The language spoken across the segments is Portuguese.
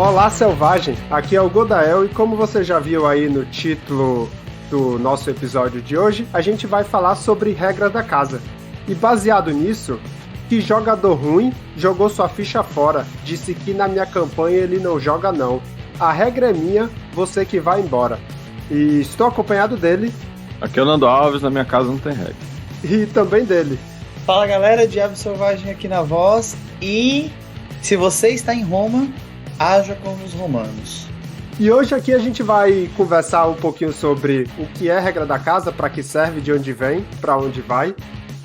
Olá, selvagem! Aqui é o Godael e como você já viu aí no título do nosso episódio de hoje, a gente vai falar sobre regras da casa. E baseado nisso, que jogador ruim jogou sua ficha fora, disse que na minha campanha ele não joga não. A regra é minha, você que vai embora. E estou acompanhado dele. Aqui é o Nando Alves, na minha casa não tem regra. E também dele. Fala galera, Diabo Selvagem aqui na voz. E se você está em Roma, haja como os romanos. E hoje aqui a gente vai conversar um pouquinho sobre o que é regra da casa, para que serve, de onde vem, para onde vai,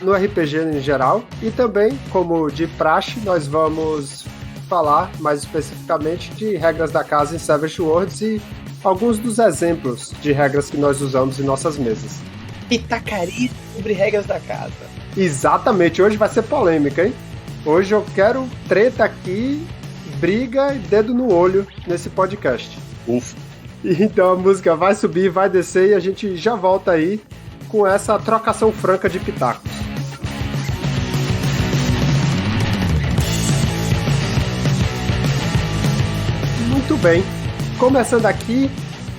no RPG em geral. E também, como de praxe, nós vamos falar mais especificamente de regras da casa em Savage Worlds e alguns dos exemplos de regras que nós usamos em nossas mesas. Pitacaria sobre regras da casa. Exatamente, hoje vai ser polêmica, hein? Hoje eu quero treta aqui, briga e dedo no olho nesse podcast. Ufa. Então a música vai subir, vai descer e a gente já volta aí com essa trocação franca de pitacos. Muito bem, começando aqui,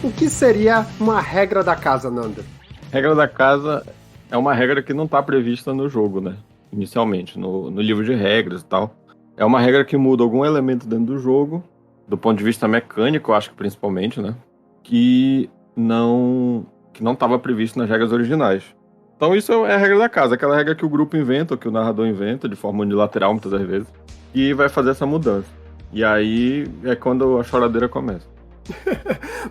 o que seria uma regra da casa, Nanda? Regra da casa é uma regra que não está prevista no jogo, né? Inicialmente, no livro de regras e tal. É uma regra que muda algum elemento dentro do jogo, do ponto de vista mecânico, eu acho que principalmente, né? Que não estava previsto nas regras originais. Então isso é a regra da casa, aquela regra que o grupo inventa, ou que o narrador inventa, de forma unilateral muitas das vezes, que vai fazer essa mudança. E aí é quando a choradeira começa.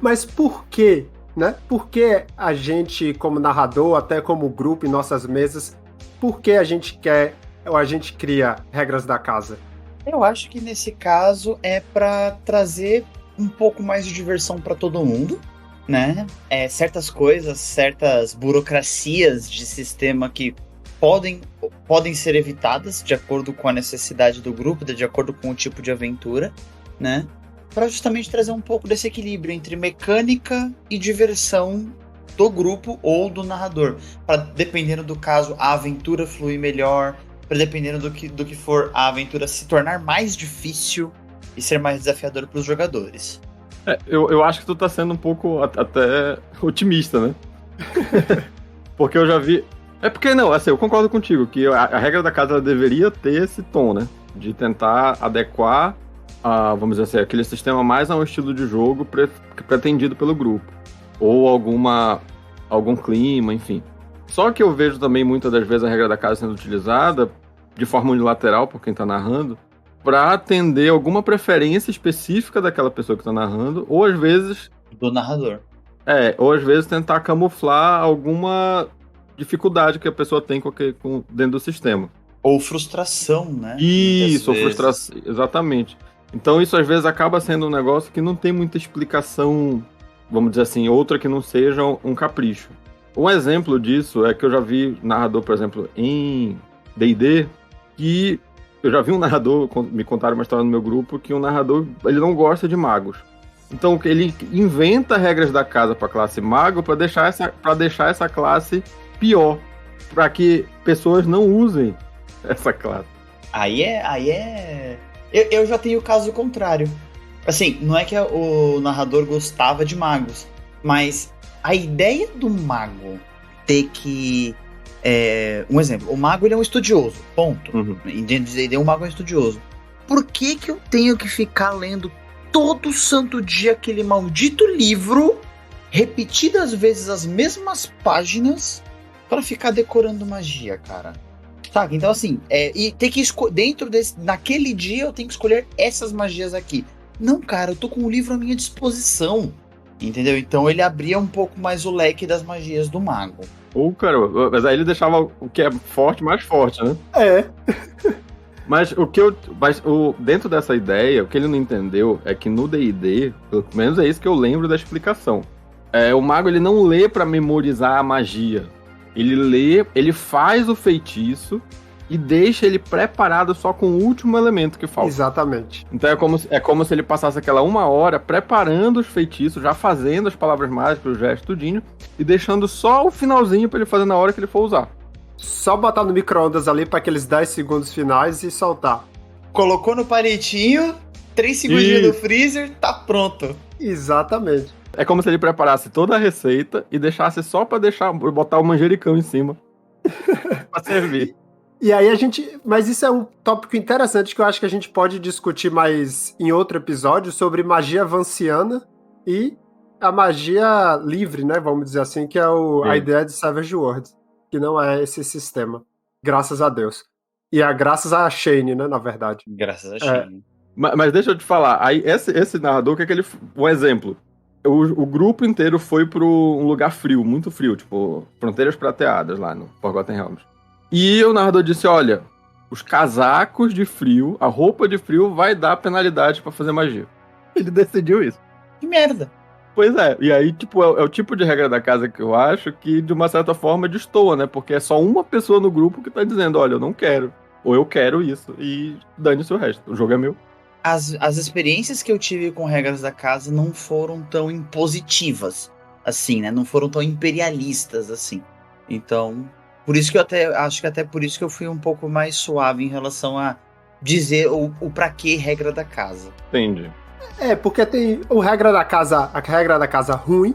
Mas por quê? Né? Por que a gente, como narrador, até como grupo em nossas mesas, por que a gente quer ou a gente cria regras da casa? Eu acho que nesse caso é para trazer um pouco mais de diversão para todo mundo, né? Certas coisas, certas burocracias de sistema que podem ser evitadas de acordo com a necessidade do grupo, de acordo com o tipo de aventura, né? Para justamente trazer um pouco desse equilíbrio entre mecânica e diversão do grupo ou do narrador. Para, dependendo do caso, a aventura fluir melhor, para dependendo do que for a aventura se tornar mais difícil e ser mais desafiador para os jogadores. Eu acho que tu tá sendo um pouco até otimista, né? Porque eu já vi... porque não, assim, eu concordo contigo, que a regra da casa ela deveria ter esse tom, né? De tentar adequar vamos dizer assim, aquele sistema mais a um estilo de jogo pretendido pelo grupo. Ou algum clima, enfim. Só que eu vejo também muitas das vezes a regra da casa sendo utilizada de forma unilateral por quem está narrando para atender alguma preferência específica daquela pessoa que está narrando, ou às vezes... do narrador. Ou às vezes tentar camuflar alguma dificuldade que a pessoa tem dentro do sistema. Ou frustração, né? Isso, ou frustração, exatamente. Então isso às vezes acaba sendo um negócio que não tem muita explicação, vamos dizer assim, outra que não seja um capricho. Um exemplo disso é que eu já vi narrador, por exemplo, em D&D, que eu já vi um narrador, me contaram uma história no meu grupo, que um narrador, ele não gosta de magos. Então ele inventa regras da casa para a classe mago para deixar essa classe pior, para que pessoas não usem essa classe. Eu já tenho o caso contrário. Assim, não é que o narrador gostava de magos, mas a ideia do mago ter que... um exemplo, o mago ele é um estudioso, ponto. Uhum. O mago é um estudioso. Por que eu tenho que ficar lendo todo santo dia aquele maldito livro, repetidas vezes as mesmas páginas, para ficar decorando magia, cara? Sabe? Então, assim, e tem que naquele dia eu tenho que escolher essas magias aqui. Não, cara, eu tô com o livro à minha disposição. Entendeu? Então ele abria um pouco mais o leque das magias do mago. Ou, cara, mas aí ele deixava o que é forte mais forte, né? Mas dentro dessa ideia, o que ele não entendeu é que no D&D, pelo menos é isso que eu lembro da explicação. O mago ele não lê pra memorizar a magia. Ele lê, ele faz o feitiço e deixa ele preparado só com o último elemento que falta. Exatamente. Então é como se ele passasse aquela 1 hora preparando os feitiços, já fazendo as palavras mágicas, os gestos, tudinho, e deixando só o finalzinho pra ele fazer na hora que ele for usar. Só botar no micro-ondas ali para aqueles 10 segundos finais e soltar. Colocou no palitinho, 3 segundinhos no freezer, tá pronto. Exatamente. É como se ele preparasse toda a receita e deixasse só pra botar o manjericão em cima. Pra servir. E aí mas isso é um tópico interessante que eu acho que a gente pode discutir mais em outro episódio sobre magia vanciana e a magia livre, né, vamos dizer assim, que é a ideia de Savage Worlds, que não é esse sistema, graças a Deus. E graças a Shane, né, na verdade. Graças a Shane. Mas deixa eu te falar, aí esse narrador, o que é que ele... Um exemplo, o grupo inteiro foi pra um lugar frio, muito frio, tipo, Fronteiras Prateadas lá no Forgotten Realms. E o narrador disse, olha, os casacos de frio, a roupa de frio vai dar penalidade pra fazer magia. Ele decidiu isso. Que merda. Pois é, e aí, tipo, é o tipo de regra da casa que eu acho que, de uma certa forma, destoa, né? Porque é só uma pessoa no grupo que tá dizendo, olha, eu não quero, ou eu quero isso, e dane-se o resto, o jogo é meu. As experiências que eu tive com regras da casa não foram tão impositivas, assim, né? Não foram tão imperialistas, assim. Então, por isso que acho que até por isso que eu fui um pouco mais suave em relação a dizer o pra que regra da casa. Entendi. Porque tem a regra da casa ruim,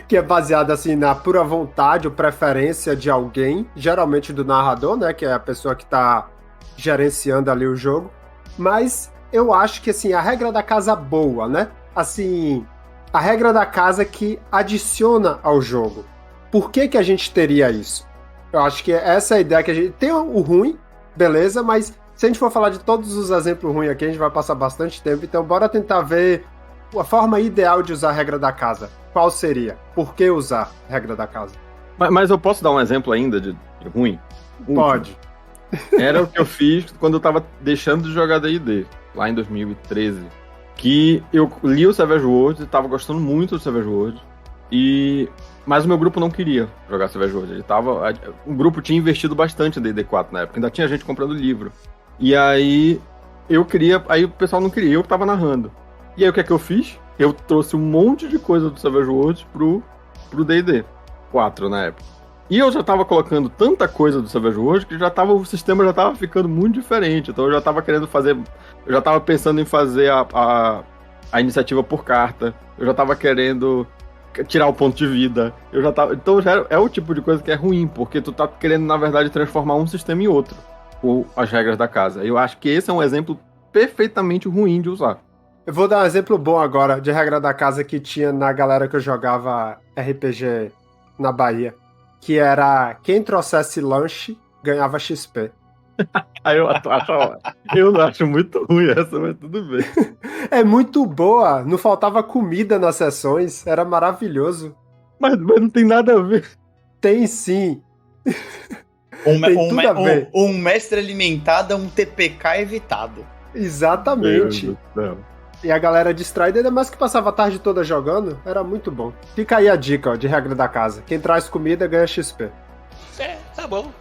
que é baseada assim na pura vontade ou preferência de alguém, geralmente do narrador, né, que é a pessoa que tá gerenciando ali o jogo. Mas eu acho que assim, a regra da casa boa, né? Assim, a regra da casa que adiciona ao jogo. Por que a gente teria isso? Eu acho que essa é a ideia que a gente tem o ruim, beleza, mas se a gente for falar de todos os exemplos ruins aqui, a gente vai passar bastante tempo, então bora tentar ver a forma ideal de usar a regra da casa. Qual seria? Por que usar a regra da casa? Mas eu posso dar um exemplo ainda de ruim? Pode. Era o que eu fiz quando eu tava deixando de jogar D&D, lá em 2013. Que eu li o Savage Worlds e tava gostando muito do Savage Worlds. Mas o meu grupo não queria jogar Savage Worlds. O grupo tinha investido bastante em D&D 4 na época, ainda tinha gente comprando livro. E aí aí o pessoal não queria, eu que tava narrando. E aí o que é que eu fiz? Eu trouxe um monte de coisa do Savage Worlds pro D&D 4 na época. E eu já tava colocando tanta coisa do Savage Worlds que o sistema já tava ficando muito diferente. Então eu já tava eu já tava pensando em fazer a iniciativa por carta. Eu já tava querendo tirar o ponto de vida. Então já é o tipo de coisa que é ruim, porque tu tá querendo, na verdade, transformar um sistema em outro, com as regras da casa. Eu acho que esse é um exemplo perfeitamente ruim de usar. Eu vou dar um exemplo bom agora de regra da casa que tinha na galera que eu jogava RPG na Bahia, que era quem trouxesse lanche ganhava XP. Aí eu não acho muito ruim essa, mas tudo bem. É muito boa, não faltava comida nas sessões, era maravilhoso. Mas não tem nada a ver. Tem sim. Um mestre alimentado é um TPK evitado. Exatamente. Meu Deus do céu. E a galera distraída, ainda mais que passava a tarde toda jogando, era muito bom. Fica aí a dica, de regra da casa. Quem traz comida ganha XP. Tá bom.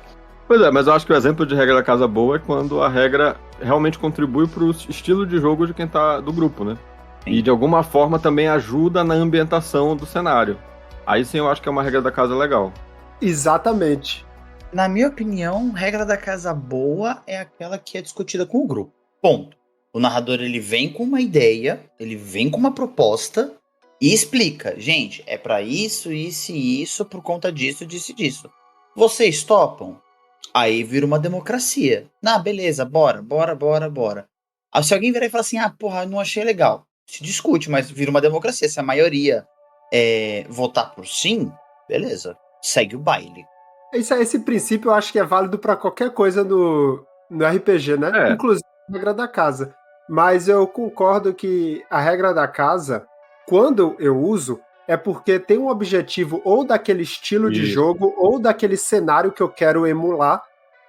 Pois é, mas eu acho que o exemplo de regra da casa boa é quando a regra realmente contribui pro estilo de jogo de quem tá do grupo, né? Sim. E de alguma forma também ajuda na ambientação do cenário. Aí sim eu acho que é uma regra da casa legal. Exatamente. Na minha opinião, regra da casa boa é aquela que é discutida com o grupo. Ponto. O narrador, ele vem com uma ideia, ele vem com uma proposta e explica. Gente, é pra isso, isso e isso, por conta disso, disso e disso. Vocês topam? Aí vira uma democracia. Beleza, bora. Aí se alguém virar e falar assim, porra, não achei legal. Se discute, mas vira uma democracia. Se a maioria votar por sim, beleza, segue o baile. Esse princípio eu acho que é válido pra qualquer coisa no RPG, né? Inclusive a regra da casa. Mas eu concordo que a regra da casa, quando eu uso, é porque tem um objetivo ou daquele estilo de jogo ou daquele cenário que eu quero emular,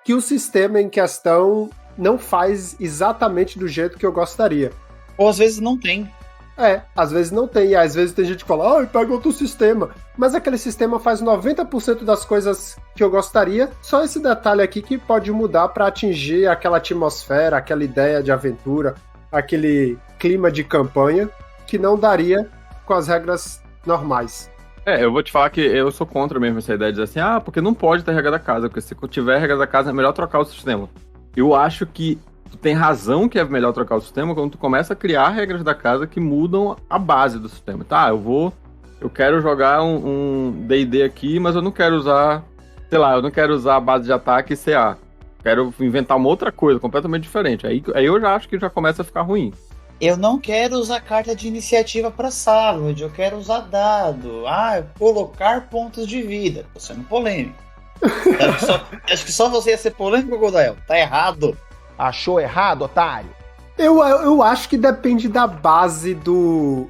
que o sistema em questão não faz exatamente do jeito que eu gostaria. Ou às vezes não tem. Às vezes não tem. E às vezes tem gente que fala, pega outro sistema. Mas aquele sistema faz 90% das coisas que eu gostaria. Só esse detalhe aqui que pode mudar para atingir aquela atmosfera, aquela ideia de aventura, aquele clima de campanha que não daria com as regras normais. Eu vou te falar que eu sou contra mesmo essa ideia de dizer assim, porque não pode ter regra da casa, porque se tiver regra da casa é melhor trocar o sistema. Eu acho que tu tem razão que é melhor trocar o sistema quando tu começa a criar regras da casa que mudam a base do sistema. Tá, eu quero jogar um D&D aqui, mas eu não quero usar, sei lá, eu não quero usar a base de ataque CA. Quero inventar uma outra coisa, completamente diferente. Aí eu já acho que já começa a ficar ruim. Eu não quero usar carta de iniciativa pra Savage, eu quero usar dado. Colocar pontos de vida. Tô sendo polêmico. Acho que só você ia ser polêmico, Godael. Tá errado. Achou errado, otário? Eu acho que depende da base do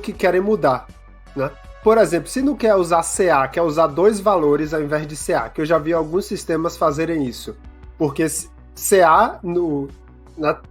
que querem mudar, né? Por exemplo, se não quer usar CA, quer usar 2 valores ao invés de CA, que eu já vi alguns sistemas fazerem isso. Porque CA,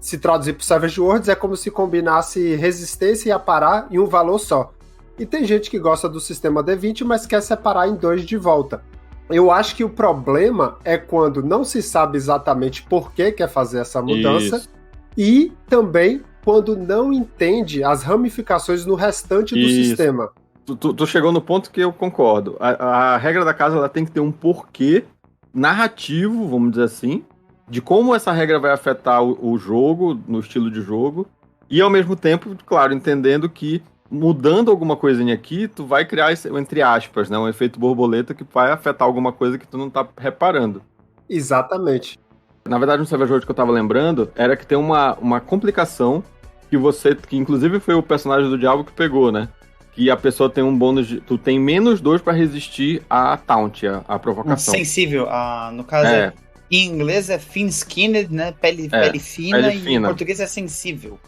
se traduzir para Savage Worlds, é como se combinasse resistência e aparar em um valor só. E tem gente que gosta do sistema D20, mas quer separar em 2 de volta. Eu acho que o problema é quando não se sabe exatamente por que quer fazer essa mudança. Isso. E também quando não entende as ramificações no restante do sistema. Tu chegou no ponto que eu concordo. A regra da casa ela tem que ter um porquê narrativo, vamos dizer assim, de como essa regra vai afetar o jogo, no estilo de jogo, e ao mesmo tempo, claro, entendendo que mudando alguma coisinha aqui, tu vai criar, entre aspas, né, um efeito borboleta que vai afetar alguma coisa que tu não tá reparando. Exatamente. Na verdade, no Savage Worlds que eu tava lembrando, era que tem uma complicação que inclusive foi o personagem do Diabo que pegou, né? Que a pessoa tem um bônus tu tem -2 pra resistir a taunt, a provocação. Sensível, no caso em inglês é thin-skinned, né? Pele fina, e em português é sensível.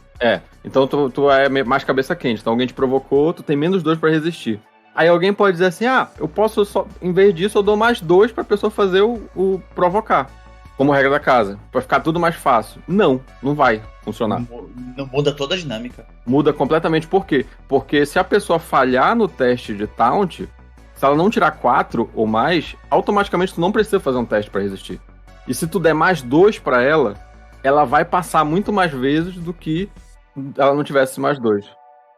Então tu é mais cabeça quente. Então alguém te provocou, tu tem -2 pra resistir. Aí alguém pode dizer assim, eu posso só, em vez disso, eu dou mais 2 pra pessoa fazer o provocar. Como regra da casa, pra ficar tudo mais fácil. Não vai funcionar. Não muda toda a dinâmica. Muda completamente, por quê? Porque se a pessoa falhar no teste de taunt, se ela não tirar 4 ou mais, automaticamente tu não precisa fazer um teste pra resistir. E se tu der +2 pra ela, ela vai passar muito mais vezes do que ela não tivesse +2.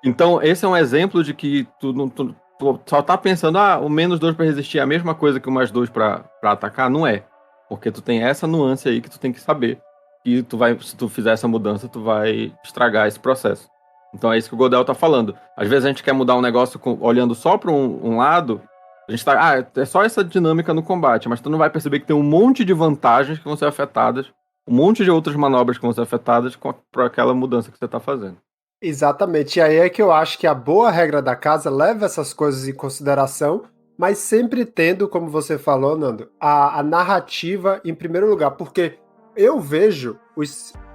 Então esse é um exemplo de que tu só tá pensando, o -2 pra resistir é a mesma coisa que o +2 pra atacar, não é. Porque tu tem essa nuance aí que tu tem que saber. E se tu fizer essa mudança, tu vai estragar esse processo. Então é isso que o Godel tá falando. Às vezes a gente quer mudar um negócio olhando só para um lado, a gente tá, é só essa dinâmica no combate, mas tu não vai perceber que tem um monte de vantagens que vão ser afetadas, um monte de outras manobras que vão ser afetadas por aquela mudança que você tá fazendo. Exatamente. E aí é que eu acho que a boa regra da casa leva essas coisas em consideração, mas sempre tendo, como você falou, Nando, a narrativa em primeiro lugar, porque eu vejo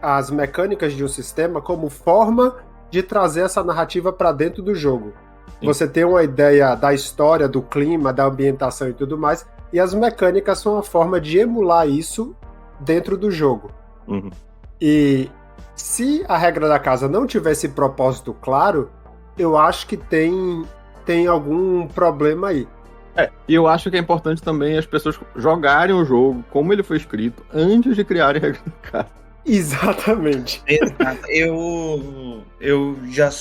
as mecânicas de um sistema como forma de trazer essa narrativa para dentro do jogo. Sim. Você tem uma ideia da história, do clima, da ambientação e tudo mais, e as mecânicas são uma forma de emular isso dentro do jogo. Uhum. E se a regra da casa não tivesse propósito claro, eu acho que tem algum problema aí. E eu acho que é importante também as pessoas jogarem o jogo como ele foi escrito antes de criarem a regra da casa. Exatamente. Exato. Eu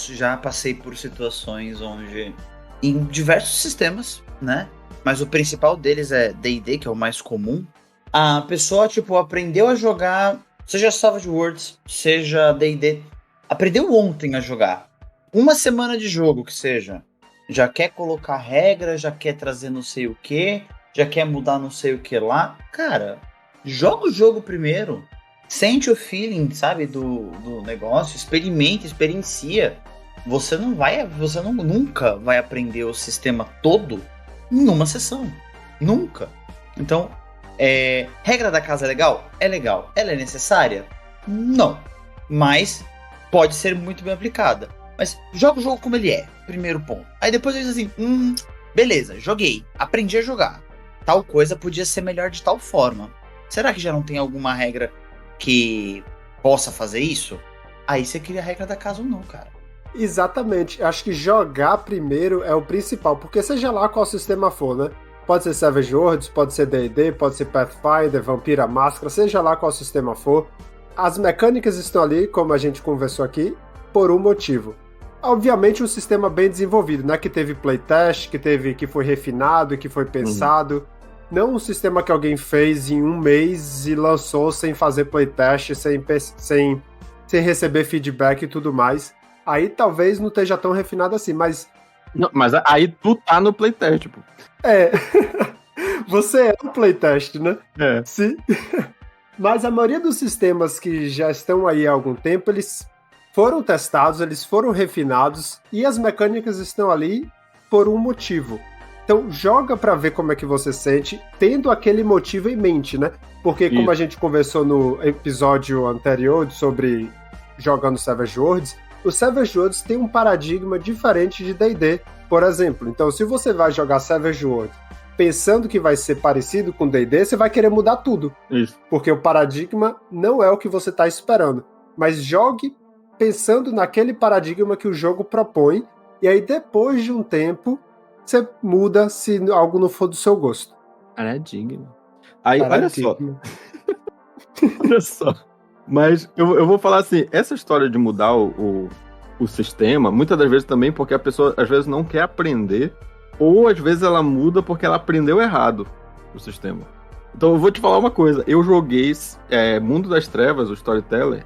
já passei por situações onde, em diversos sistemas, né? Mas o principal deles é D&D, que é o mais comum. A pessoa, aprendeu a jogar, seja Savage Worlds, seja D&D. Aprendeu ontem a jogar. Uma semana de jogo, que seja. Já quer colocar regras, já quer trazer não sei o que, já quer mudar não sei o que lá. Cara, joga o jogo primeiro. Sente o feeling, sabe, do negócio. Experiencia. Você nunca vai aprender o sistema todo numa sessão. Nunca. Então, regra da casa é legal? É legal. Ela é necessária? Não. Mas pode ser muito bem aplicada. Mas joga o jogo como ele é, primeiro ponto. Aí depois eu diz assim, beleza, joguei, aprendi a jogar. Tal coisa podia ser melhor de tal forma. Será que já não tem alguma regra que possa fazer isso? Aí você cria a regra da casa ou não, cara. Exatamente, acho que jogar primeiro é o principal, porque seja lá qual sistema for, né? Pode ser Savage Worlds, pode ser D&D, pode ser Pathfinder, Vampira Máscara, seja lá qual sistema for. As mecânicas estão ali, como a gente conversou aqui, por um motivo. Obviamente um sistema bem desenvolvido, né? Que teve playtest, que foi refinado, que foi pensado. Não um sistema que alguém fez em um mês e lançou sem fazer playtest, sem receber feedback e tudo mais. Aí talvez não esteja tão refinado assim, mas... Não, mas aí tu tá no playtest, pô. É. Você é um playtest, né? É. Sim. Mas a maioria dos sistemas que já estão aí há algum tempo, eles foram testados, eles foram refinados e as mecânicas estão ali por um motivo. Então joga pra ver como é que você sente, tendo aquele motivo em mente, né? Porque como a gente conversou no episódio anterior sobre jogando Savage Worlds, o Savage Worlds tem um paradigma diferente de D&D, por exemplo. Então se você vai jogar Savage Worlds pensando que vai ser parecido com D&D, você vai querer mudar tudo. Isso. Porque o paradigma não é o que você está esperando. Mas jogue pensando naquele paradigma que o jogo propõe, e aí depois de um tempo, você muda se algo não for do seu gosto. Paradigma. Aí, olha só. Olha só. Mas eu vou falar assim, essa história de mudar o sistema, muitas das vezes também porque a pessoa às vezes não quer aprender, ou às vezes ela muda porque ela aprendeu errado o sistema. Então eu vou te falar uma coisa, eu joguei Mundo das Trevas, o Storyteller,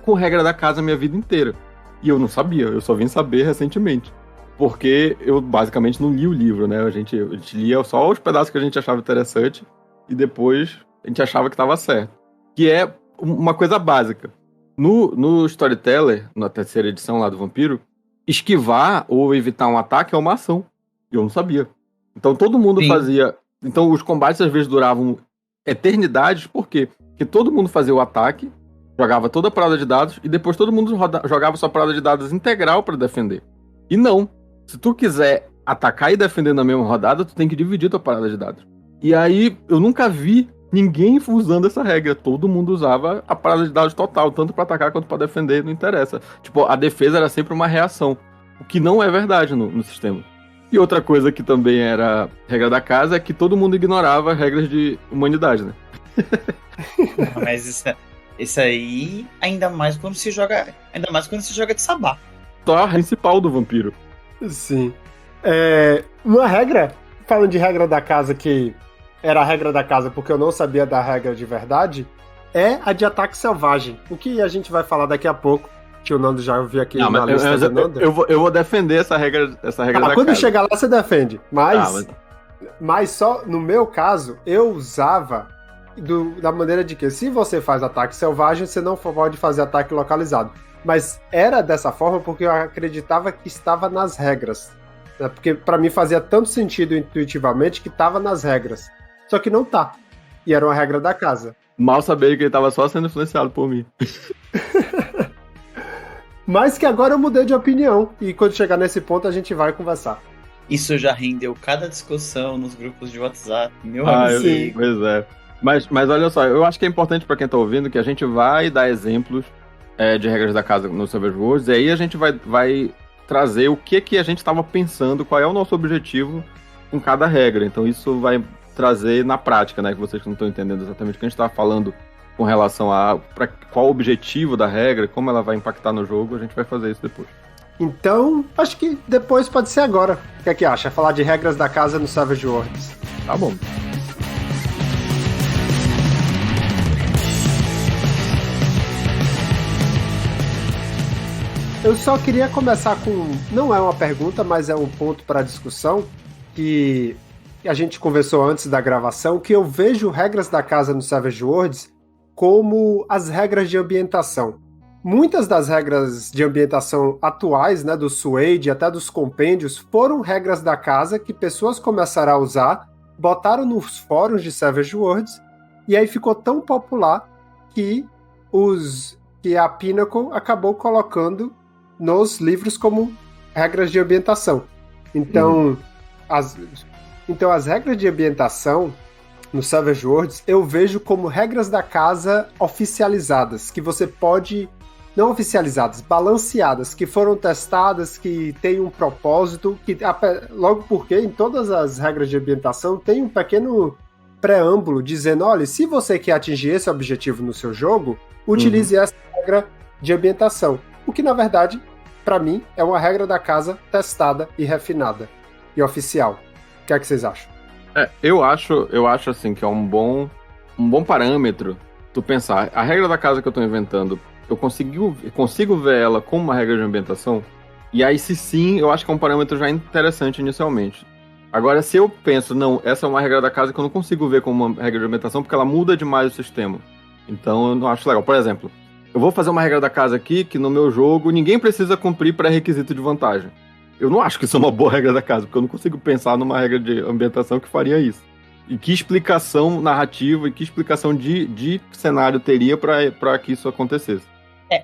com regra da casa a minha vida inteira. E eu não sabia, eu só vim saber recentemente. Porque eu basicamente não li o livro, né? A gente lia só os pedaços que a gente achava interessante e depois a gente achava que estava certo. Que é uma coisa básica. No Storyteller, na terceira edição lá do Vampiro, esquivar ou evitar um ataque é uma ação. Eu não sabia. Então todo mundo fazia... Então os combates às vezes duravam eternidades, por quê? Porque todo mundo fazia o ataque, jogava toda a parada de dados e depois todo mundo jogava sua parada de dados integral para defender. E não. Se tu quiser atacar e defender na mesma rodada, tu tem que dividir tua parada de dados. E aí eu nunca vi ninguém usando essa regra. Todo mundo usava a parada de dados total, tanto para atacar quanto para defender, não interessa. Tipo, a defesa era sempre uma reação, o que não é verdade no sistema. E outra coisa que também era regra da casa é que todo mundo ignorava regras de humanidade, né? Não, mas isso aí, ainda mais quando se joga de sabá. Só a principal do vampiro. Sim. Uma regra, falando de regra da casa que era a regra da casa porque eu não sabia da regra de verdade, é a de ataque selvagem. O que a gente vai falar daqui a pouco. Que o Nando já ouviu aqui na lista do Nando. Eu vou defender essa regra da quando casa. chegar lá, você defende. Mas só, no meu caso, eu usava da maneira de que se você faz ataque selvagem, você não pode fazer ataque localizado. Mas era dessa forma porque eu acreditava que estava nas regras. Né? Porque pra mim fazia tanto sentido intuitivamente que estava nas regras. Só que não tá. E era uma regra da casa. Mal sabia que ele tava só sendo influenciado por mim. Mas que agora eu mudei de opinião. E quando chegar nesse ponto, a gente vai conversar. Isso já rendeu cada discussão nos grupos de WhatsApp. Meu amigo. Pois é. Mas olha só, eu acho que é importante pra quem tá ouvindo que a gente vai dar exemplos de regras da casa no Savage Worlds. E aí a gente vai trazer o que a gente tava pensando, qual é o nosso objetivo com cada regra. Então isso vai trazer na prática, né? Que vocês não estão entendendo exatamente o que a gente tava falando com relação a qual o objetivo da regra, como ela vai impactar no jogo, a gente vai fazer isso depois. Então, acho que depois pode ser agora. O que acha? Falar de regras da casa no Savage Worlds. Tá bom. Eu só queria começar com... Não é uma pergunta, mas é um ponto para discussão que a gente conversou antes da gravação, que eu vejo regras da casa no Savage Worlds como as regras de ambientação. Muitas das regras de ambientação atuais, né, do Suede, até dos compêndios, foram regras da casa que pessoas começaram a usar, botaram nos fóruns de Savage Worlds, e aí ficou tão popular que a Pinnacle acabou colocando nos livros como regras de ambientação. Então, as regras de ambientação no Savage Worlds, eu vejo como regras da casa oficializadas, que você pode... Não oficializadas, balanceadas, que foram testadas, que têm um propósito, que logo porque em todas as regras de ambientação tem um pequeno preâmbulo dizendo, olha, se você quer atingir esse objetivo no seu jogo, utilize essa regra de ambientação. O que, na verdade, para mim, é uma regra da casa testada e refinada. E oficial. O que é que vocês acham? Eu acho assim que é um bom parâmetro tu pensar. A regra da casa que eu tô inventando, eu consigo ver ela como uma regra de ambientação? E aí, se sim, eu acho que é um parâmetro já interessante inicialmente. Agora, se eu penso, não, essa é uma regra da casa que eu não consigo ver como uma regra de ambientação porque ela muda demais o sistema. Então, eu não acho legal. Por exemplo, eu vou fazer uma regra da casa aqui que no meu jogo ninguém precisa cumprir pré-requisito de vantagem. Eu não acho que isso é uma boa regra da casa, porque eu não consigo pensar numa regra de ambientação que faria isso. E que explicação narrativa e que explicação de cenário teria pra que isso acontecesse?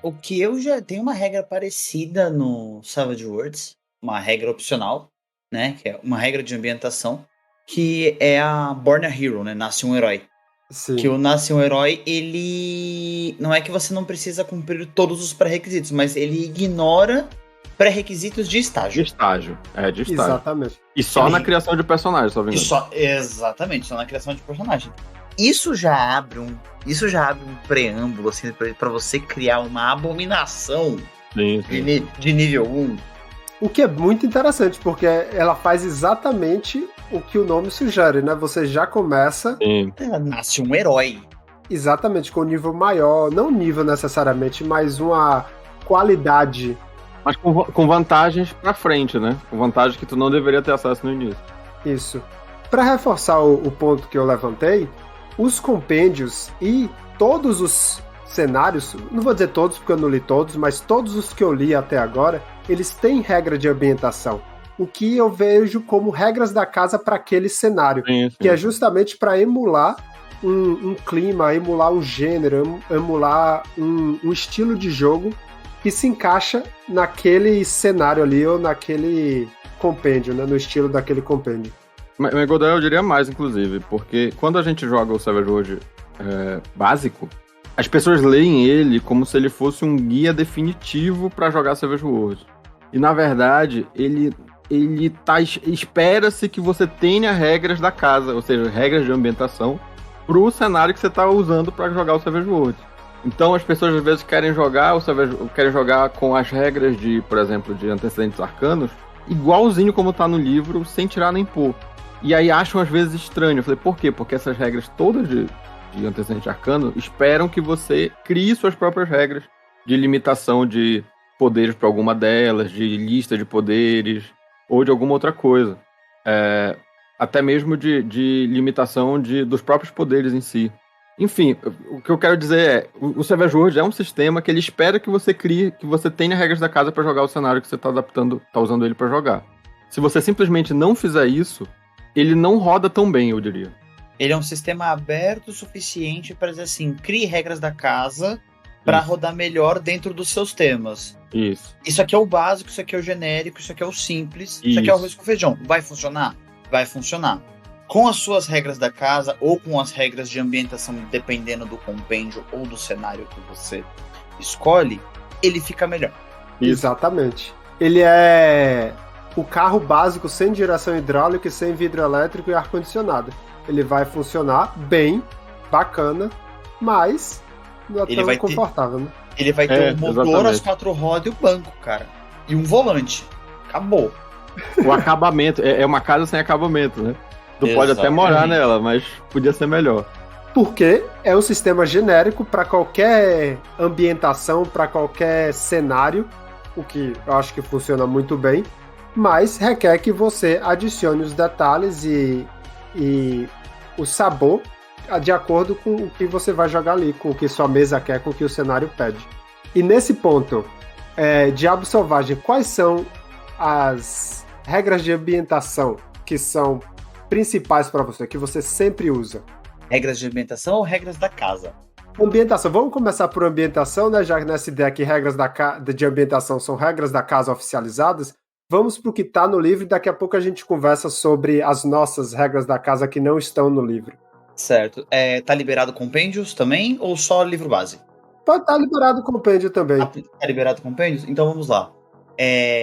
O que eu já tenho uma regra parecida no Savage Worlds, uma regra opcional, né? Que é uma regra de ambientação, que é a Born a Hero, né? Nasce um herói. Sim. Que o Nasce um Herói, ele... Não é que você não precisa cumprir todos os pré-requisitos, mas ele ignora pré-requisitos de estágio. De estágio. Exatamente. E só na criação de personagem, só vendo. Exatamente, só na criação de personagem. Isso já abre um preâmbulo, assim, pra você criar uma abominação Sim. de nível 1. O que é muito interessante, porque ela faz exatamente o que o nome sugere, né? Você já começa... Sim. Nasce um herói. Exatamente, com um nível maior, não nível necessariamente, mas uma qualidade. Mas com vantagens pra frente, né? Com vantagens que tu não deveria ter acesso no início. Isso. Para reforçar o ponto que eu levantei, os compêndios e todos os cenários, não vou dizer todos porque eu não li todos, mas todos os que eu li até agora, eles têm regra de ambientação. O que eu vejo como regras da casa para aquele cenário, Sim. que é justamente para emular um clima, emular um gênero, emular um estilo de jogo que se encaixa naquele cenário ali ou naquele compêndio, né, no estilo daquele compêndio. Mas Godel, eu diria mais, inclusive, porque quando a gente joga o Savage World básico, as pessoas leem ele como se ele fosse um guia definitivo para jogar Savage World. E, na verdade, espera-se que você tenha regras da casa, ou seja, regras de ambientação, pro cenário que você está usando para jogar o Savage World. Então, as pessoas, às vezes, querem jogar com as regras de, por exemplo, de antecedentes arcanos, igualzinho como tá no livro, sem tirar nem pôr. E aí acham, às vezes, estranho. Eu falei, por quê? Porque essas regras todas de antecedente arcano esperam que você crie suas próprias regras de limitação de poderes para alguma delas, de lista de poderes, ou de alguma outra coisa. Até mesmo de limitação dos próprios poderes em si. Enfim, o que eu quero dizer é, o Savage World é um sistema que ele espera que você crie, que você tenha regras da casa para jogar o cenário que você tá adaptando, tá usando ele para jogar. Se você simplesmente não fizer isso, ele não roda tão bem, eu diria. Ele é um sistema aberto o suficiente para dizer assim, crie regras da casa para rodar melhor dentro dos seus temas. Isso aqui é o básico, isso aqui é o genérico, isso aqui é o simples, isso aqui é o arroz com feijão. Vai funcionar? Vai funcionar. Com as suas regras da casa ou com as regras de ambientação, dependendo do compêndio ou do cenário que você escolhe, ele fica melhor. Exatamente. Ele é o carro básico sem direção hidráulica, sem vidro elétrico e ar-condicionado. Ele vai funcionar bem, bacana, mas não é tão confortável, né? Ele vai ter um motor, exatamente, as 4 rodas e o banco, cara. E um volante. Acabou. O acabamento. É uma casa sem acabamento, né? Tu pode até morar nela, mas podia ser melhor. Porque é um sistema genérico para qualquer ambientação, para qualquer cenário, o que eu acho que funciona muito bem, mas requer que você adicione os detalhes e o sabor de acordo com o que você vai jogar ali, com o que sua mesa quer, com o que o cenário pede. E nesse ponto, Diabo Selvagem, quais são as regras de ambientação que são principais para você, que você sempre usa? Regras de ambientação ou regras da casa? Ambientação. Vamos começar por ambientação, né? Já nessa ideia que regras de ambientação são regras da casa oficializadas. Vamos para o que está no livro e daqui a pouco a gente conversa sobre as nossas regras da casa que não estão no livro. Certo. Tá liberado compêndios também ou só livro base? Pode estar liberado compêndio também. Tá liberado compêndios? Então vamos lá.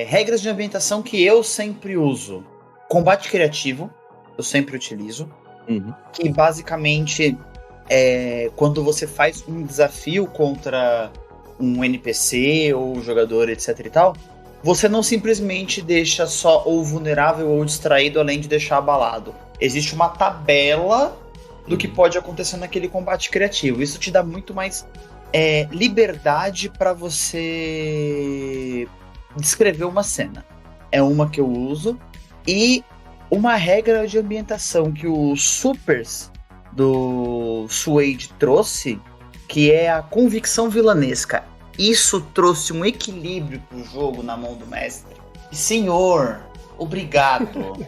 Regras de ambientação que eu sempre uso. Combate criativo. Eu sempre utilizo, que basicamente quando você faz um desafio contra um NPC ou jogador, etc e tal, você não simplesmente deixa só ou vulnerável ou distraído, além de deixar abalado. Existe uma tabela do que pode acontecer naquele combate criativo. Isso te dá muito mais liberdade para você descrever uma cena. É uma que eu uso. E uma regra de ambientação que o Supers do Suede trouxe, que é a convicção vilanesca. Isso trouxe um equilíbrio pro jogo na mão do mestre. E, senhor, obrigado.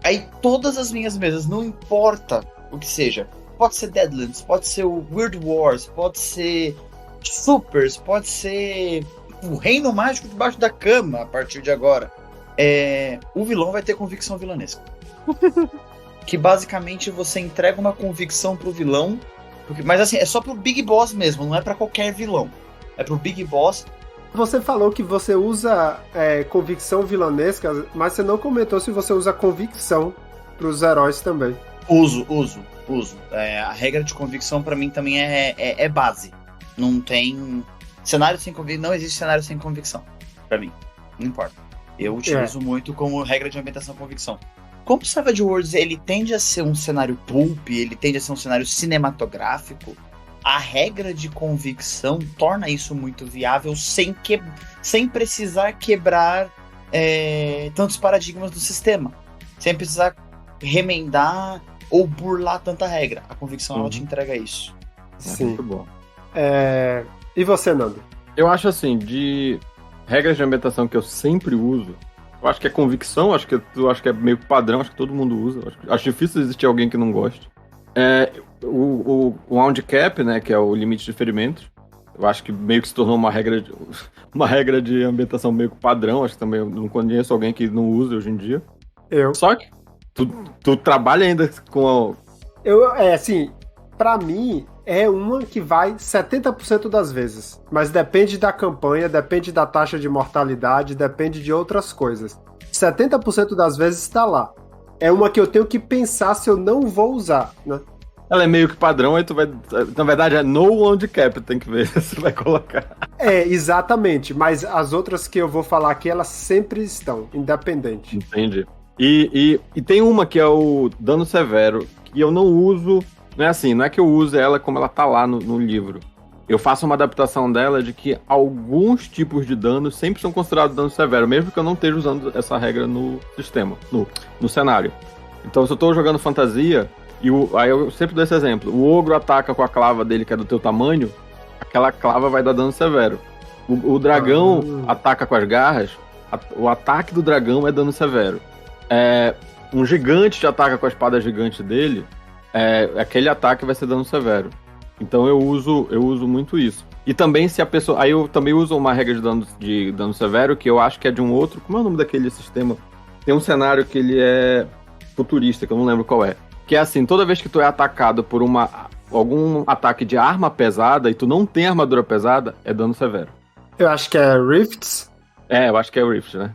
Aí todas as minhas mesas, não importa o que seja, pode ser Deadlands, pode ser o Weird Wars, pode ser Supers, pode ser o Reino Mágico debaixo da cama a partir de agora. O vilão vai ter convicção vilanesca. Que basicamente você entrega uma convicção pro vilão, mas assim, é só pro Big Boss mesmo, não é pra qualquer vilão. É pro Big Boss. Você falou que você usa convicção vilanesca, mas você não comentou se você usa convicção pros heróis também. Uso. A regra de convicção pra mim também é base. Não tem cenário sem convicção. Não existe cenário sem convicção. Pra mim. Não importa. Eu utilizo muito como regra de ambientação convicção. Como o Savage Worlds ele tende a ser um cenário pulp, ele tende a ser um cenário cinematográfico, a regra de convicção torna isso muito viável sem precisar quebrar tantos paradigmas do sistema. Sem precisar remendar ou burlar tanta regra. A convicção ela te entrega isso. Sim. Muito bom. E você, Nando? Eu acho assim, de regras de ambientação que eu sempre uso, eu acho que é convicção, acho que é meio padrão, acho que todo mundo usa. Acho difícil existir alguém que não goste. O round cap, né, que é o limite de ferimentos, eu acho que meio que se tornou uma regra de ambientação meio que padrão, acho que também eu não conheço alguém que não usa hoje em dia. Só que tu trabalha ainda com assim, pra mim, é uma que vai 70% das vezes. Mas depende da campanha, depende da taxa de mortalidade, depende de outras coisas. 70% das vezes tá lá. É uma que eu tenho que pensar se eu não vou usar, né? Ela é meio que padrão, aí tu vai... Na verdade, é no round cap, tem que ver se você vai colocar. Exatamente. Mas as outras que eu vou falar aqui, elas sempre estão, independente. Entendi. E tem uma que é o dano severo, que eu não uso... Não é assim, não é que eu use ela como ela tá lá no livro. Eu faço uma adaptação dela de que alguns tipos de dano sempre são considerados dano severo, mesmo que eu não esteja usando essa regra no sistema, no cenário. Então, se eu tô jogando fantasia, aí eu sempre dou esse exemplo. O ogro ataca com a clava dele, que é do teu tamanho, aquela clava vai dar dano severo. O dragão ataca com as garras, o ataque do dragão é dano severo. Um gigante te ataca com a espada gigante dele, aquele ataque vai ser dano severo. Então eu uso muito isso. E também se a pessoa... Aí eu também uso uma regra de dano severo, que eu acho que é de um outro... Como é o nome daquele sistema? Tem um cenário que ele é futurista, que eu não lembro qual é. Que é assim, toda vez que tu é atacado por algum ataque de arma pesada e tu não tem armadura pesada, é dano severo. Eu acho que é Rifts. Eu acho que é o Rift, né?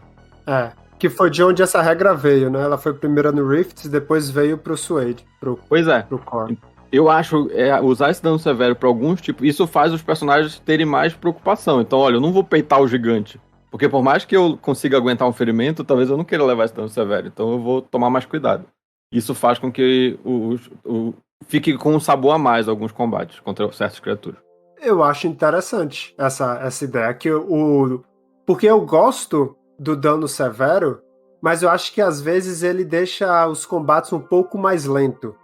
Que foi de onde essa regra veio, né? Ela foi primeiro no Rifts, depois veio pro Suede. Pois é. Pro Core. Eu acho usar esse dano severo pra alguns tipos, isso faz os personagens terem mais preocupação. Então, olha, eu não vou peitar o gigante. Porque por mais que eu consiga aguentar um ferimento, talvez eu não queira levar esse dano severo. Então eu vou tomar mais cuidado. Isso faz com que fique com um sabor a mais alguns combates contra certas criaturas. Eu acho interessante essa ideia. Porque eu gosto do dano severo, mas eu acho que às vezes ele deixa os combates um pouco mais lento.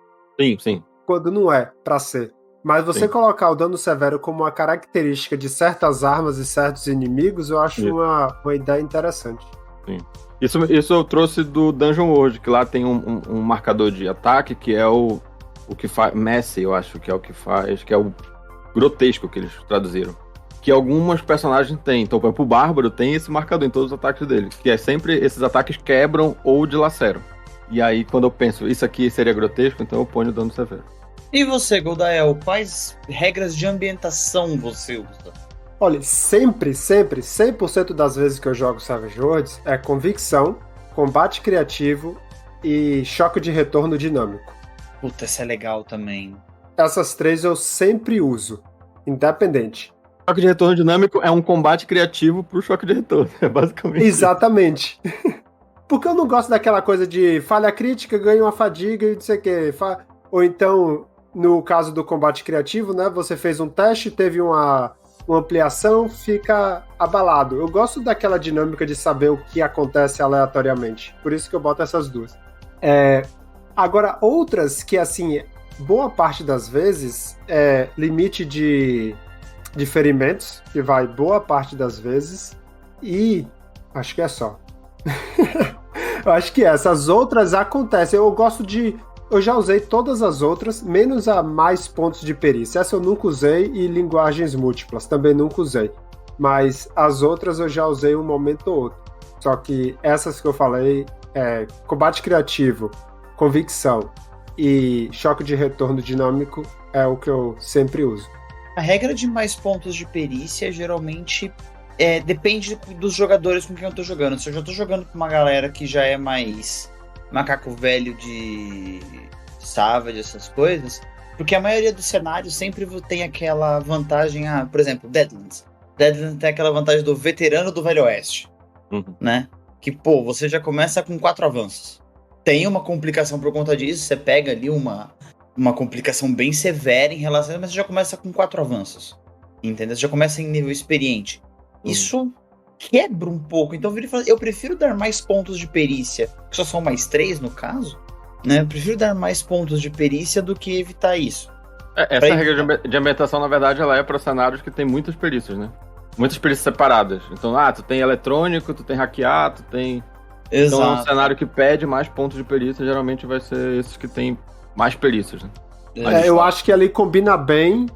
Sim. Quando não é pra ser. Mas você colocar o dano severo como uma característica de certas armas e certos inimigos, eu acho uma ideia interessante. Sim. Isso eu trouxe do Dungeon World, que lá tem um marcador de ataque, que é o que faz... Messi, eu acho que é o que faz... Que é o grotesco que eles traduziram. Que algumas personagens têm. Então, por exemplo, o Bárbaro tem esse marcador em todos os ataques dele. Que é sempre esses ataques quebram ou dilaceram. E aí, quando eu penso, isso aqui seria grotesco, então eu ponho o dano severo. E você, Goldael, quais regras de ambientação você usa? Olha, sempre, 100% das vezes que eu jogo Savage Worlds é convicção, combate criativo e choque de retorno dinâmico. Puta, essa é legal também. Essas três eu sempre uso, independente. Choque de retorno dinâmico é um combate criativo pro choque de retorno. É basicamente Exatamente. Porque eu não gosto daquela coisa de falha crítica, ganha uma fadiga e não sei o quê. Ou então, no caso do combate criativo, né? Você fez um teste, teve uma ampliação, fica abalado. Eu gosto daquela dinâmica de saber o que acontece aleatoriamente. Por isso que eu boto essas duas. Agora, outras que, assim, boa parte das vezes é limite de ferimentos, que vai boa parte das vezes, e acho que é só. Eu acho que essas outras acontecem. Eu já usei todas as outras, menos a mais pontos de perícia. Essa eu nunca usei, e linguagens múltiplas também nunca usei. Mas as outras eu já usei um momento ou outro. Só que essas que eu falei, combate criativo, convicção e choque de retorno dinâmico, é o que eu sempre uso. A regra de mais pontos de perícia geralmente depende dos jogadores com quem eu tô jogando. Se eu já tô jogando com uma galera que já é mais macaco velho de Savage, essas coisas, porque a maioria dos cenários sempre tem aquela vantagem, por exemplo, Deadlands. Deadlands tem aquela vantagem do veterano do Velho Oeste, né? Que, você já começa com 4 avanços. Tem uma complicação por conta disso, você pega ali uma complicação bem severa em relação, mas você já começa com 4 avanços, entendeu? Você já começa em nível experiente. Isso quebra um pouco, então eu prefiro dar mais pontos de perícia, que só são mais 3 no caso, né? Eu prefiro dar mais pontos de perícia do que evitar isso. Essa regra de ambientação, na verdade, ela é para cenários que tem muitas perícias, né? Muitas perícias separadas. Então, tu tem eletrônico, tu tem hackear, tu tem... Exato. Então, é um cenário que pede mais pontos de perícia, geralmente vai ser esses que tem mais perícias, né? Eu acho que ali combina bem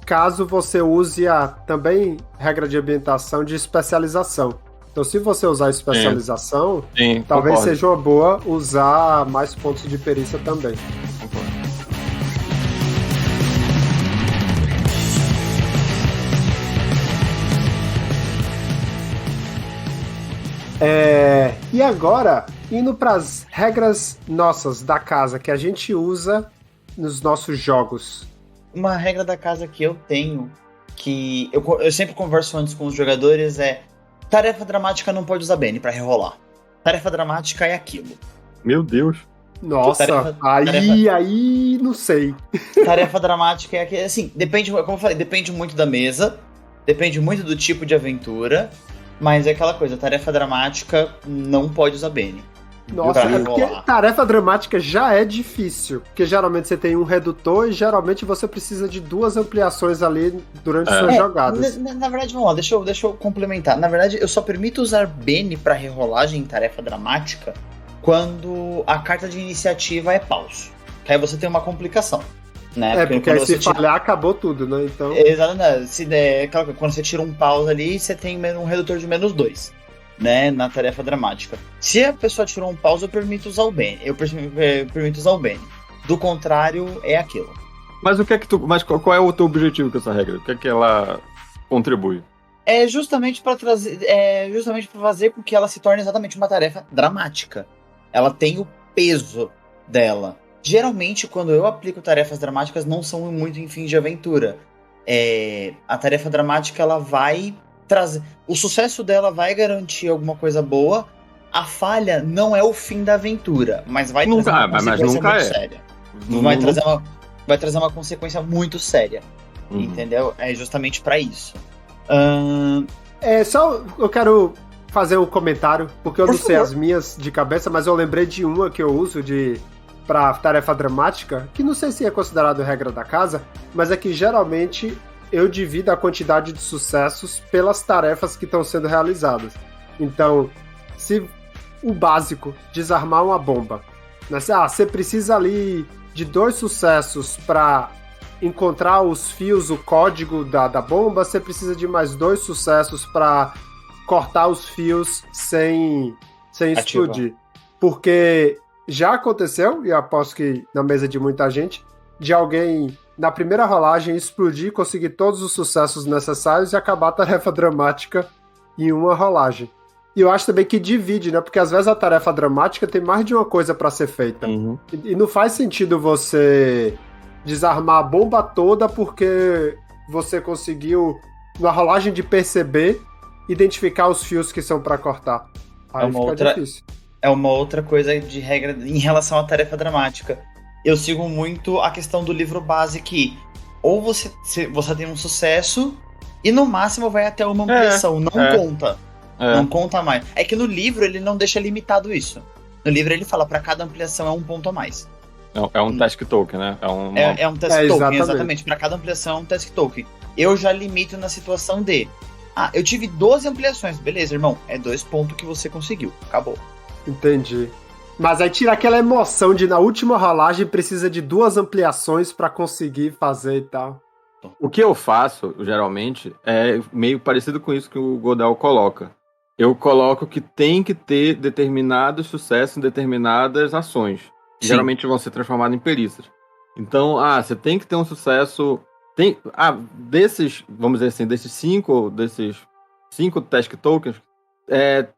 caso você use também regra de ambientação de especialização. Então, se você usar especialização, Sim, talvez concordo. seja uma boa usar mais pontos de perícia também. Concordo. E agora, indo para as regras nossas da casa que a gente usa nos nossos jogos. Uma regra da casa que eu tenho, que eu sempre converso antes com os jogadores, tarefa dramática não pode usar Bane pra rerolar. Tarefa dramática é aquilo. Meu Deus. Nossa, aí não sei. Tarefa dramática é aquilo, assim, depende, como eu falei, depende muito da mesa, depende muito do tipo de aventura, mas é aquela coisa, tarefa dramática não pode usar Bane. Nossa, porque tarefa dramática já é difícil, porque geralmente você tem um redutor e geralmente você precisa de 2 ampliações ali durante suas jogadas. Na verdade, vamos lá, deixa eu complementar. Na verdade, eu só permito usar Bane pra rerolagem em tarefa dramática quando a carta de iniciativa é paus. Que aí você tem uma complicação, né? Porque aí se falhar, acabou tudo, né? Então... Exatamente. Quando você tira um paus ali, você tem um redutor de -2. Né, na tarefa dramática. Se a pessoa tirou um pause, eu permito usar o Bane. Permito usar o Bane. Do contrário, é aquilo. Mas mas qual é o teu objetivo com essa regra? O que é que ela contribui? É justamente para fazer com que ela se torne exatamente uma tarefa dramática. Ela tem o peso dela. Geralmente, quando eu aplico tarefas dramáticas, não são muito em fins de aventura. A tarefa dramática, ela vai trazer... O sucesso dela vai garantir alguma coisa boa. A falha não é o fim da aventura, mas vai trazer uma consequência muito séria. Vai trazer uma consequência muito séria. Entendeu? É justamente pra isso. Só eu quero fazer um comentário, porque eu não sei as minhas de cabeça, mas eu lembrei de uma que eu uso pra tarefa dramática, que não sei se é considerado regra da casa, mas é que geralmente eu divido a quantidade de sucessos pelas tarefas que estão sendo realizadas. Então, se o básico, desarmar uma bomba, né? Você precisa ali de 2 sucessos para encontrar os fios, o código da bomba, você precisa de mais 2 sucessos para cortar os fios sem explodir. Porque já aconteceu, e aposto que na mesa de muita gente, de alguém... na primeira rolagem, explodir, conseguir todos os sucessos necessários e acabar a tarefa dramática em uma rolagem. E eu acho também que divide, né? Porque às vezes a tarefa dramática tem mais de uma coisa para ser feita. E não faz sentido você desarmar a bomba toda porque você conseguiu na rolagem de perceber, identificar os fios que são pra cortar. Aí fica difícil. É uma outra coisa de regra em relação à tarefa dramática. Eu sigo muito a questão do livro base que ou você tem um sucesso e no máximo vai até uma ampliação, não conta. Não conta mais. É que no livro ele não deixa limitado isso. No livro ele fala pra cada ampliação é um ponto a mais. É um task token, né? É um task token, exatamente. Pra cada ampliação é um task token. Eu já limito na situação de... eu tive 12 ampliações. Beleza, irmão. É 2 pontos que você conseguiu. Acabou. Entendi. Mas aí tira aquela emoção de na última rolagem precisa de 2 ampliações pra conseguir fazer e tal. O que eu faço, geralmente, é meio parecido com isso que o Godel coloca. Eu coloco que tem que ter determinados sucessos em determinadas ações. Que geralmente vão ser transformadas em perícias. Então, você tem que ter um sucesso... desses, vamos dizer assim, desses 5 task tokens,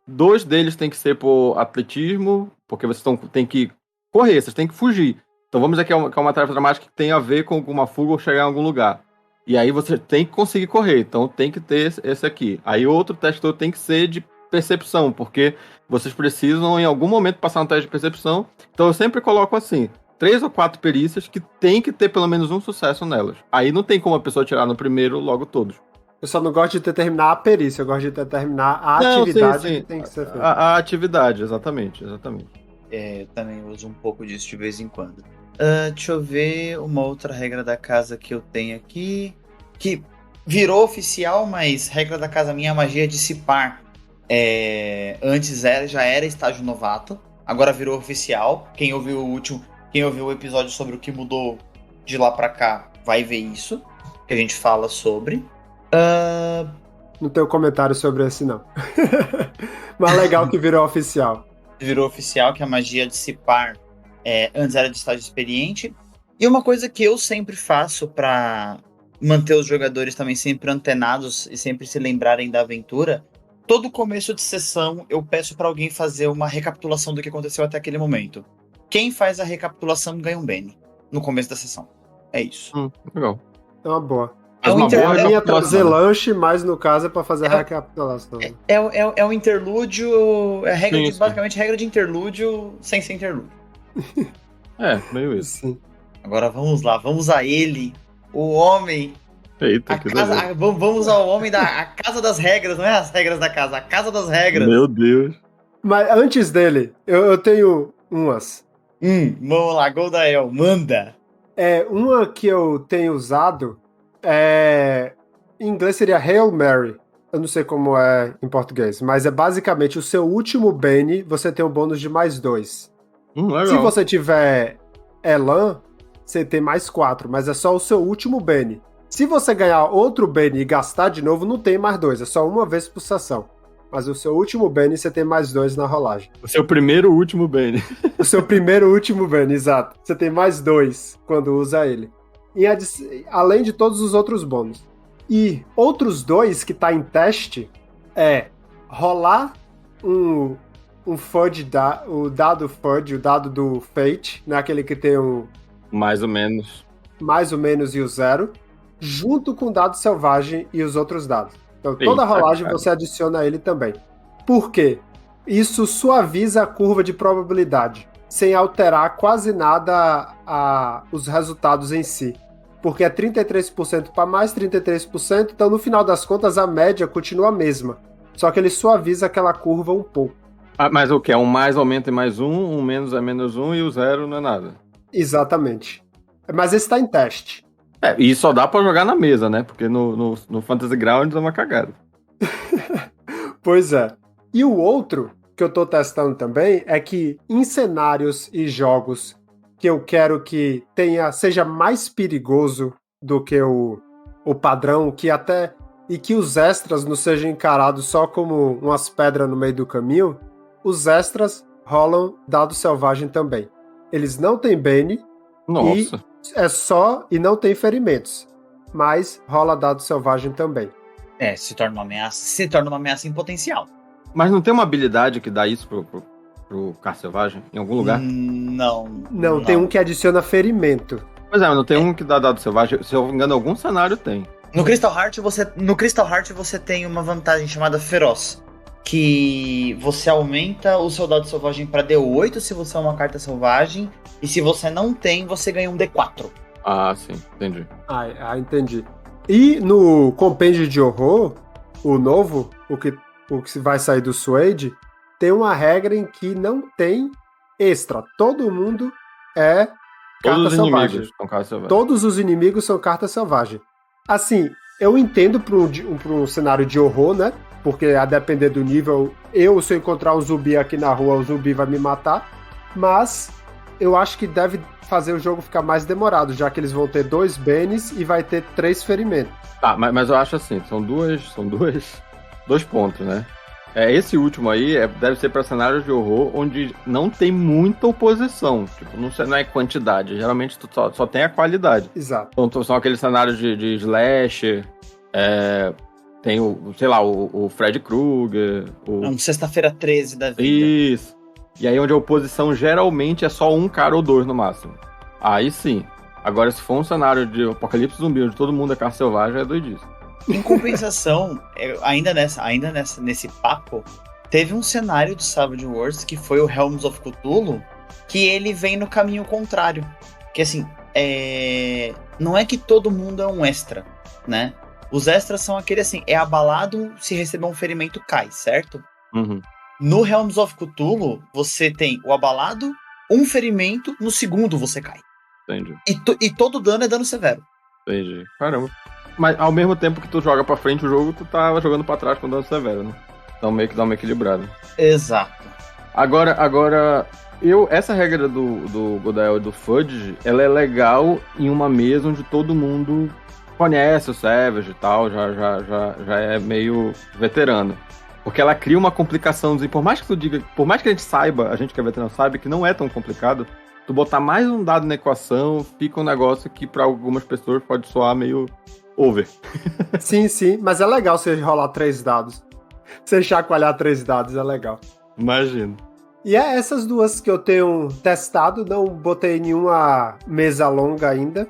2 deles tem que ser por atletismo, porque vocês tem que correr, vocês têm que fugir. Então vamos dizer que é uma tarefa dramática que tem a ver com alguma fuga ou chegar em algum lugar. E aí você tem que conseguir correr, então tem que ter esse aqui. Aí outro teste todo tem que ser de percepção, porque vocês precisam em algum momento passar um teste de percepção. Então eu sempre coloco assim, 3 ou 4 perícias que tem que ter pelo menos um sucesso nelas. Aí não tem como a pessoa tirar no primeiro logo todos. Eu só não gosto de determinar a perícia, eu gosto de determinar a atividade que tem que ser feita. A atividade, exatamente. Eu também uso um pouco disso de vez em quando. Deixa eu ver uma outra regra da casa que eu tenho aqui, que virou oficial, mas regra da casa minha é a magia dissipar. Antes já era estágio novato, agora virou oficial. Quem ouviu o episódio sobre o que mudou de lá pra cá vai ver isso, que a gente fala sobre. Não tenho comentário sobre esse, não. Mas legal que virou oficial. Virou oficial, que a magia dissipar antes era de estágio experiente. E uma coisa que eu sempre faço pra manter os jogadores também sempre antenados e sempre se lembrarem da aventura, todo começo de sessão eu peço pra alguém fazer uma recapitulação do que aconteceu até aquele momento. Quem faz a recapitulação ganha um Bene no começo da sessão. É isso. Legal. É uma boa. Ia trazer lanche, mas no caso é pra fazer a recapitulação. É um interlúdio. É regra basicamente regra de interlúdio sem ser interlúdio. Meio isso. Sim. Agora vamos lá, vamos a ele, o homem. Eita, vamos ao homem da casa das regras, não é as regras da casa, a casa das regras. Meu Deus. Mas antes dele, eu tenho umas. Vamos lá, Goldael, manda. Uma que eu tenho usado. Em inglês seria Hail Mary. Eu não sei como é em português, mas é basicamente o seu último Bane, você tem um bônus de mais 2. Legal. Se você tiver Elan, você tem mais 4, mas é só o seu último Bane. Se você ganhar outro Bane e gastar de novo, não tem mais 2, é só uma vez por sessão. Mas o seu último Bane, você tem mais 2 na rolagem. O seu primeiro último Bane. O seu primeiro último Bane, exato. Você tem mais 2 quando usa ele. Além de todos os outros bônus. E outros 2 que tá em teste rolar um FUD, o dado FUD, o dado do Fate, né? Aquele que tem o mais ou menos e o 0, junto com o dado selvagem e os outros dados. Então toda rolagem você adiciona ele também. Por quê? Isso suaviza a curva de probabilidade, sem alterar quase nada os resultados em si. Porque é 33% para mais 33%, então no final das contas a média continua a mesma. Só que ele suaviza aquela curva um pouco. Mas o que? Um mais aumenta em mais 1, um menos é menos 1 e o 0 não é nada. Exatamente. Mas esse tá em teste. E só dá pra jogar na mesa, né? Porque no Fantasy Grounds é uma cagada. Pois é. E o outro que eu tô testando também é que em cenários e jogos que eu quero que seja mais perigoso do que o padrão, e que os extras não sejam encarados só como umas pedras no meio do caminho, os extras rolam dado selvagem também. Eles não têm Bane. Nossa. E não tem ferimentos. Mas rola dado selvagem também. Se torna uma ameaça em potencial. Mas não tem uma habilidade que dá isso pro Car Selvagem em algum lugar? Não, tem um que adiciona ferimento. Pois é, mas não tem um que dá dado selvagem. Se eu não me engano, algum cenário tem. No Crystal Heart você tem uma vantagem chamada Feroz, que você aumenta o seu dado selvagem para D8 se você é uma carta selvagem, e se você não tem, você ganha um D4. Ah, sim, entendi. Entendi. E no Compêndio de Horror, o novo, o que vai sair do Suede, tem uma regra em que não tem extra. Todo mundo é carta selvagem. Todos os inimigos são carta selvagem. Assim, eu entendo para um cenário de horror, né? Porque a depender do nível, se eu encontrar um zumbi aqui na rua, o zumbi vai me matar. Mas eu acho que deve fazer o jogo ficar mais demorado, já que eles vão ter 2 bens e vai ter 3 ferimentos. Tá, mas eu acho assim, são dois pontos, né? Esse último aí deve ser para cenários de horror onde não tem muita oposição. Tipo, não é quantidade. Geralmente tu só tem a qualidade. Exato. Então são aqueles cenários de slasher. Tem o Fred Krueger. Um Sexta-feira 13 da vida. Isso. E aí onde a oposição geralmente é só um cara ou 2 no máximo. Aí sim. Agora, se for um cenário de apocalipse zumbi onde todo mundo é carta selvagem, é doidice. Em compensação, nesse papo, teve um cenário de Savage Worlds que foi o Realms of Cthulhu, que ele vem no caminho contrário. Que assim, não é que todo mundo é um extra, né? Os extras são aquele assim, é abalado, se receber um ferimento cai, certo? Uhum. No Realms of Cthulhu, você tem o abalado, um ferimento, no segundo você cai. Entendi. E todo dano é dano severo. Entendi. Caramba. Mas ao mesmo tempo que tu joga pra frente o jogo, tu tá jogando pra trás com dano severo, né? Então meio que dá uma equilibrada. Exato. Agora essa regra do Godael e do Fudge, ela é legal em uma mesa onde todo mundo conhece o Savage e tal, já é meio veterano. Porque ela cria uma complicaçãozinha. Por mais que a gente saiba, a gente que é veterano sabe que não é tão complicado, tu botar mais um dado na equação, fica um negócio que pra algumas pessoas pode soar meio over. Sim, mas é legal você rolar 3 dados. Você chacoalhar 3 dados, é legal. Imagino. E é essas duas que eu tenho testado, não botei nenhuma mesa longa ainda,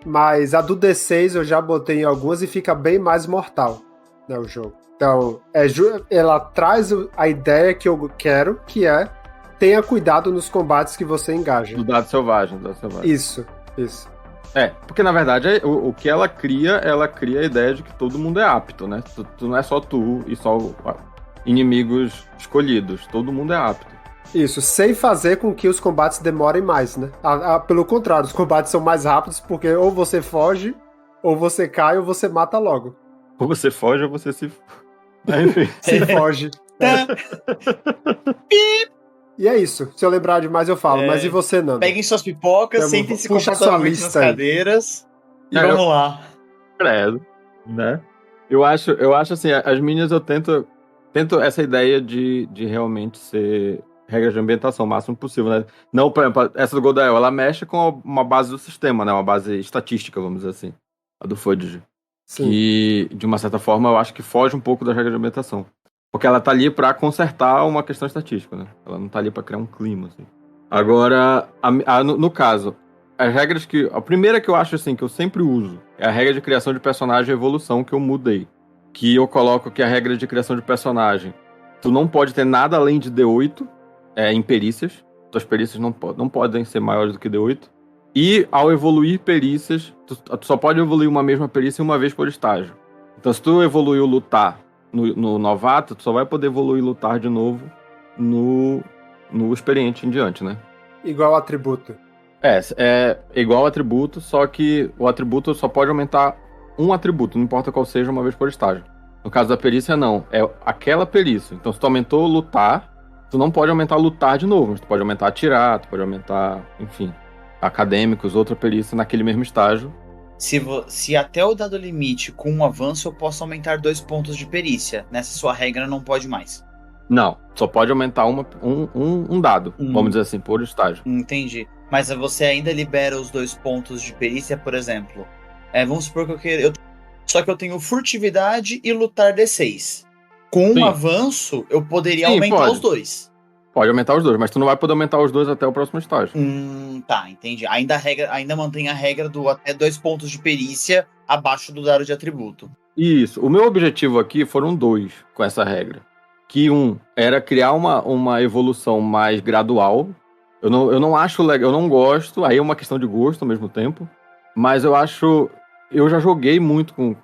mas a do D6 eu já botei em algumas e fica bem mais mortal, né, o jogo. Então, ela traz a ideia que eu quero, que é tenha cuidado nos combates que você engaja. Do dado selvagem. Isso. Porque na verdade o que ela cria a ideia de que todo mundo é apto, né? Tu não é só tu e só inimigos escolhidos, todo mundo é apto. Isso, sem fazer com que os combates demorem mais, né? Pelo contrário, os combates são mais rápidos porque ou você foge, ou você cai, ou você mata logo. Ou você foge ou você se... Enfim. Se foge. E é isso. Se eu lembrar demais, eu falo. Mas e você, Nando? Peguem suas pipocas, sentem-se confortavelmente nas cadeiras e vamos lá. Credo, né? Eu acho assim, as minhas eu tento essa ideia de realmente ser regras de ambientação o máximo possível, né? Não, por exemplo, essa do Godael, ela mexe com uma base do sistema, né? Uma base estatística, vamos dizer assim. A do Fudge. Que, de uma certa forma, eu acho que foge um pouco das regras de ambientação. Porque ela tá ali pra consertar uma questão estatística, né? Ela não tá ali pra criar um clima, assim. Agora, no caso, as regras que... A primeira que eu acho, assim, que eu sempre uso é a regra de criação de personagem e evolução que eu mudei. Que eu coloco que a regra de criação de personagem, tu não pode ter nada além de D8 em perícias. Tuas perícias não podem ser maiores do que D8. E, ao evoluir perícias, tu só pode evoluir uma mesma perícia uma vez por estágio. Então, se tu evoluiu lutar no novato, tu só vai poder evoluir lutar de novo no experiente em diante, né? Igual atributo. É igual atributo, só que o atributo só pode aumentar um atributo, não importa qual seja, uma vez por estágio. No caso da perícia, não. É aquela perícia. Então, se tu aumentou lutar, tu não pode aumentar lutar de novo, mas tu pode aumentar atirar, tu pode aumentar, enfim, acadêmicos, outra perícia naquele mesmo estágio. Se até o dado limite com um avanço eu posso aumentar 2 pontos de perícia, nessa sua regra não pode mais. Não, só pode aumentar um dado, vamos dizer assim, por estágio. Entendi. Mas você ainda libera os 2 pontos de perícia, por exemplo. Vamos supor que só que eu tenho furtividade e lutar D6. Com um avanço, eu poderia aumentar os 2. Pode aumentar os 2, mas tu não vai poder aumentar os 2 até o próximo estágio. Tá, entendi. Ainda mantém a regra do até 2 pontos de perícia abaixo do dado de atributo. Isso. O meu objetivo aqui foram 2 com essa regra. Que era criar uma evolução mais gradual. Eu não acho legal, eu não gosto, aí é uma questão de gosto ao mesmo tempo. Mas eu acho... Eu já joguei muito com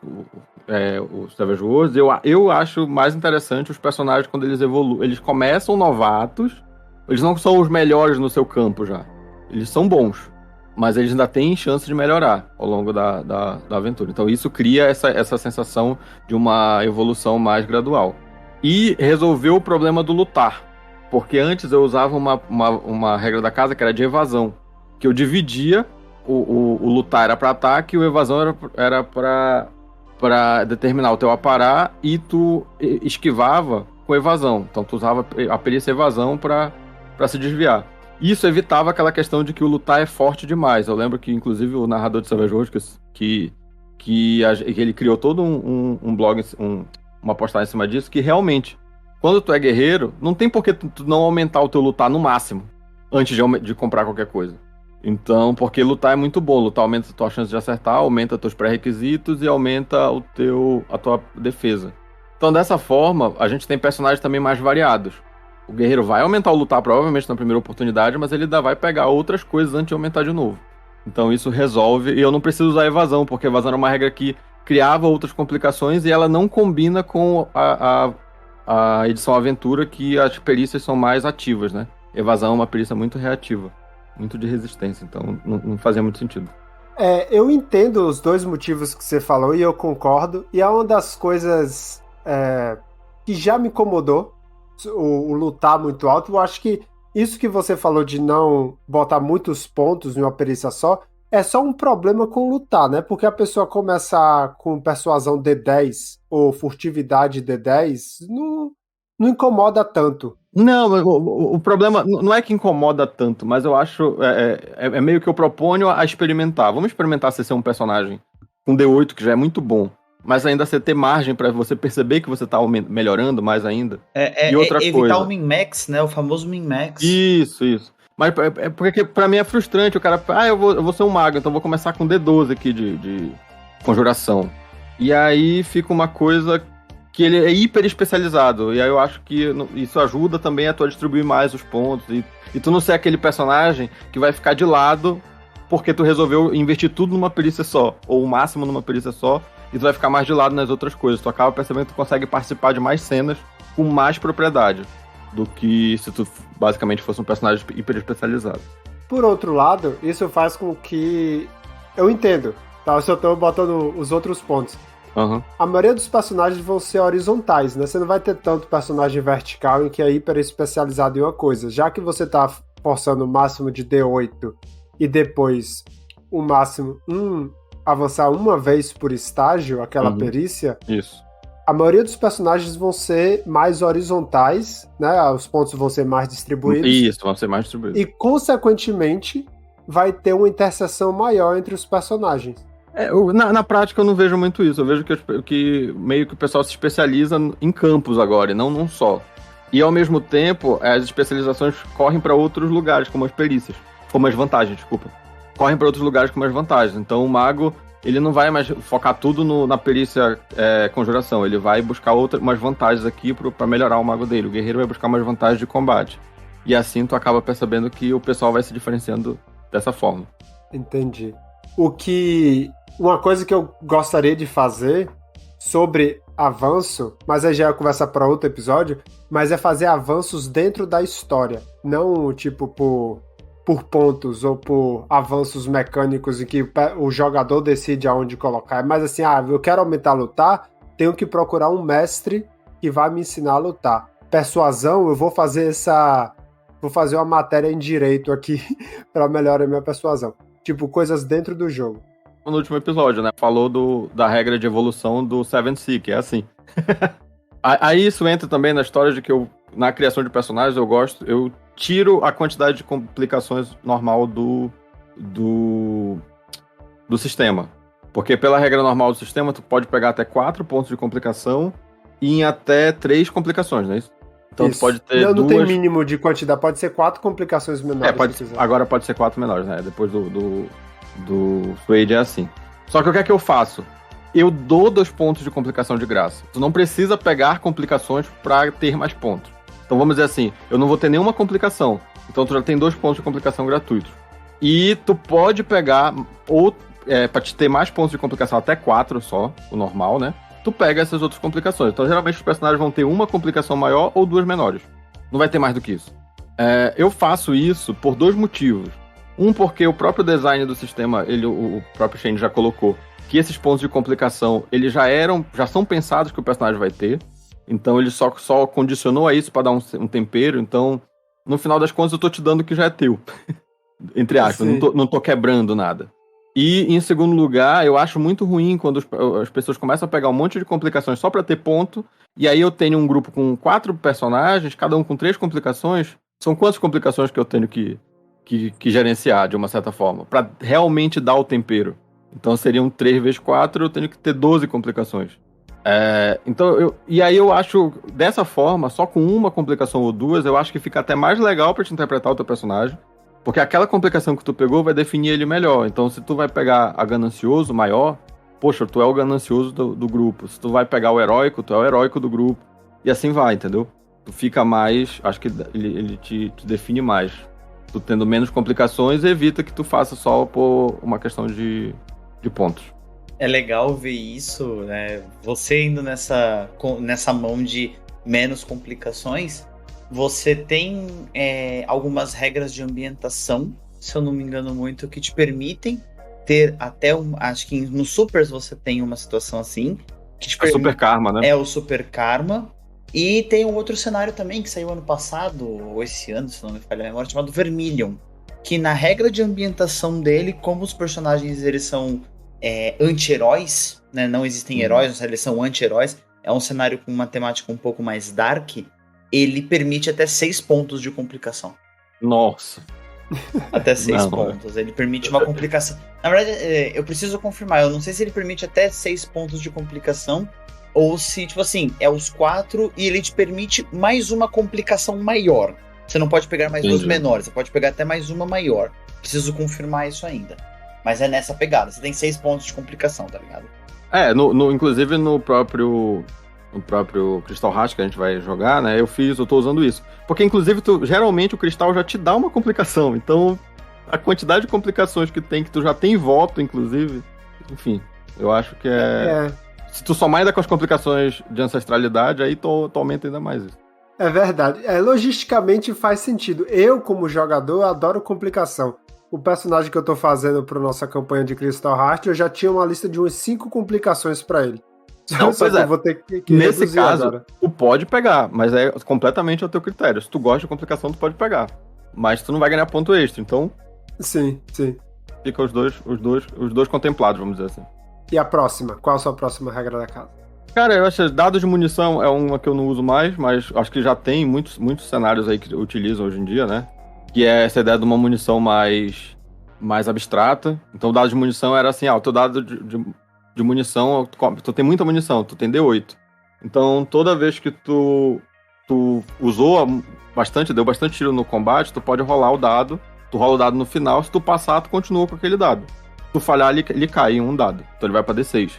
os Savage Worlds. Eu acho mais interessante os personagens quando eles evoluem. Eles começam novatos. Eles não são os melhores no seu campo já. Eles são bons. Mas eles ainda têm chance de melhorar ao longo da aventura. Então isso cria essa sensação de uma evolução mais gradual. E resolveu o problema do lutar. Porque antes eu usava uma regra da casa que era de evasão. Que eu dividia, o lutar era para ataque e o evasão era para determinar o teu aparar e tu esquivava com evasão. Então tu usava a perícia evasão para se desviar. Isso evitava aquela questão de que o lutar é forte demais. Eu lembro que, inclusive, o narrador de Savage Worlds, que ele criou todo um blog, uma postagem em cima disso, que realmente, quando tu é guerreiro, não tem por que tu não aumentar o teu lutar no máximo, antes de comprar qualquer coisa. Então, porque lutar é muito bom. Lutar aumenta a tua chance de acertar, aumenta teus pré-requisitos e aumenta a tua defesa. Então, dessa forma, a gente tem personagens também mais variados. O guerreiro vai aumentar o lutar provavelmente na primeira oportunidade, mas ele ainda vai pegar outras coisas antes de aumentar de novo. Então isso resolve, e eu não preciso usar evasão, porque evasão era uma regra que criava outras complicações e ela não combina com a edição aventura, que as perícias são mais ativas, né? Evasão é uma perícia muito reativa, muito de resistência, então não fazia muito sentido. Eu entendo os 2 motivos que você falou e eu concordo, e é uma das coisas que já me incomodou, o lutar muito alto. Eu acho que isso que você falou de não botar muitos pontos em uma perícia só, é só um problema com lutar, né? Porque a pessoa começar com persuasão D10 ou furtividade D10 não incomoda tanto. Não, o problema não é que incomoda tanto, mas eu acho... É meio que eu proponho a experimentar. Vamos experimentar você ser um personagem com D8, que já é muito bom. Mas ainda você ter margem pra você perceber que você tá melhorando mais ainda. E outra evitar coisa. o min-max, né? O famoso min-max. Isso. Mas porque pra mim é frustrante. O cara, eu vou ser um mago, então vou começar com D12 aqui de conjuração. E aí fica uma coisa que ele é hiper especializado. E aí eu acho que isso ajuda também a tu a distribuir mais os pontos. E tu não ser aquele personagem que vai ficar de lado porque tu resolveu investir tudo numa perícia só. Ou o máximo numa perícia só. E tu vai ficar mais de lado nas outras coisas. Tu acaba percebendo que tu consegue participar de mais cenas com mais propriedade do que se tu basicamente fosse um personagem hiper especializado. Por outro lado, isso faz com que... Eu entendo, tá? Eu só tô botando os outros pontos. Uhum. A maioria dos personagens vão ser horizontais, né? Você não vai ter tanto personagem vertical em que é hiper especializado em uma coisa. Já que você tá forçando o máximo de D8 e depois o máximo... avançar uma vez por estágio, aquela perícia, Isso. A maioria dos personagens vão ser mais horizontais, né? Os pontos vão ser mais distribuídos. Isso, vão ser mais distribuídos. E, consequentemente, vai ter uma interseção maior entre os personagens. Na prática eu não vejo muito isso. Eu vejo que meio que o pessoal se especializa em campos agora, e não num só. E, ao mesmo tempo, as especializações correm para outros lugares, como as perícias. Como as vantagens, desculpa. Correm para outros lugares com mais vantagens. Então o mago, ele não vai mais focar tudo na perícia conjuração. Ele vai buscar umas vantagens aqui para melhorar o mago dele. O guerreiro vai buscar umas vantagens de combate. E assim tu acaba percebendo que o pessoal vai se diferenciando dessa forma. Entendi. Uma coisa que eu gostaria de fazer sobre avanço, mas aí já é conversa para outro episódio, mas é fazer avanços dentro da história. Não tipo por pontos ou por avanços mecânicos em que o jogador decide aonde colocar. Mas assim, eu quero aumentar a lutar, tenho que procurar um mestre que vai me ensinar a lutar. Persuasão, eu vou fazer uma matéria em direito aqui para melhorar a minha persuasão. Tipo, coisas dentro do jogo. No último episódio, né? Falou da regra de evolução do 7C, que é assim. Aí isso entra também na história de que na criação de personagens, eu tiro a quantidade de complicações normal do sistema. Porque pela regra normal do sistema, tu pode pegar até 4 pontos de complicação e em até 3 complicações, não é isso? Então isso. Tu pode ter não tem mínimo de quantidade, pode ser 4 complicações menores. Agora pode ser 4 menores, né? Depois do Suede é assim. Só que o que é que eu faço? Eu dou 2 pontos de complicação de graça. Tu não precisa pegar complicações pra ter mais pontos. Então vamos dizer assim, eu não vou ter nenhuma complicação. Então tu já tem 2 pontos de complicação gratuitos. E tu pode pegar, ou pra te ter mais pontos de complicação, até 4 só, o normal, né? Tu pega essas outras complicações. Então geralmente os personagens vão ter uma complicação maior ou 2 menores. Não vai ter mais do que isso. Eu faço isso por 2 motivos. Um, porque o próprio design do sistema, o próprio Shane já colocou que esses pontos de complicação, eles já são pensados que o personagem vai ter. Então ele só condicionou a isso pra dar um tempero. Então, no final das contas, eu tô te dando o que já é teu. Entre aspas, não tô quebrando nada. E, em segundo lugar, eu acho muito ruim quando as pessoas começam a pegar um monte de complicações só pra ter ponto. E aí eu tenho um grupo com 4 personagens, cada um com 3 complicações. São quantas complicações que eu tenho que gerenciar, de uma certa forma, pra realmente dar o tempero? Então seriam 3 vezes 4, eu tenho que ter 12 complicações. E aí eu acho, dessa forma, só com uma complicação ou 2, eu acho que fica até mais legal pra te interpretar o teu personagem, porque aquela complicação que tu pegou vai definir ele melhor. Então se tu vai pegar a ganancioso maior, poxa, tu é o ganancioso do grupo. Se tu vai pegar o heróico, tu é o heróico do grupo. E assim vai, entendeu? Tu fica mais, acho que ele te define mais. Tu tendo menos complicações, evita que tu faça só por uma questão de pontos. É legal ver isso, né? Você indo nessa mão de menos complicações, você tem algumas regras de ambientação, se eu não me engano muito, que te permitem ter até acho que no Supers você tem uma situação assim. Que te permite, Super Karma, né? É o Super Karma. E tem um outro cenário também que saiu ano passado, ou esse ano, se não me falha a memória, chamado Vermilion. Que na regra de ambientação dele, como os personagens eles são anti-heróis, né? Não existem heróis, eles são anti-heróis. É um cenário com uma temática um pouco mais dark. Ele permite até 6 pontos de complicação. Nossa. Até 6 pontos. Ele permite uma complicação. Na verdade, eu preciso confirmar. Eu não sei se ele permite até 6 pontos de complicação. Ou se, tipo assim, é os 4 e ele te permite mais uma complicação maior. Você não pode pegar mais 2 menores. Você pode pegar até mais uma maior. Preciso confirmar isso ainda. Mas é nessa pegada. Você tem 6 pontos de complicação, tá ligado? Inclusive no próprio Crystal Heart que a gente vai jogar, né? Eu tô usando isso. Porque, inclusive, geralmente o cristal já te dá uma complicação. Então, a quantidade de complicações que tu já tem voto, inclusive. Enfim, eu acho que se tu somar ainda com as complicações de ancestralidade, aí tu aumenta ainda mais isso. É verdade. Logisticamente faz sentido. Eu, como jogador, adoro complicação. O personagem que eu tô fazendo pra nossa campanha de Crystal Heart, eu já tinha uma lista de umas 5 complicações pra ele. Não, Só que eu vou ter que nesse caso, agora. Tu pode pegar, mas é completamente ao teu critério. Se tu gosta de complicação, tu pode pegar. Mas tu não vai ganhar ponto extra, então... Sim. Fica os dois contemplados, vamos dizer assim. E a próxima? Qual a sua próxima regra da casa? Cara, eu acho que dados de munição é uma que eu não uso mais, mas acho que já tem muitos cenários aí que utilizam hoje em dia, né? Que é essa ideia de uma munição mais abstrata. Então, o dado de munição era assim, o teu dado de munição, tu tem muita munição, tu tem D8. Então, toda vez que tu usou bastante, deu bastante tiro no combate, tu pode rolar o dado. Tu rola o dado no final, se tu passar, tu continua com aquele dado. Se tu falhar, ele cai em um dado. Então ele vai pra D6.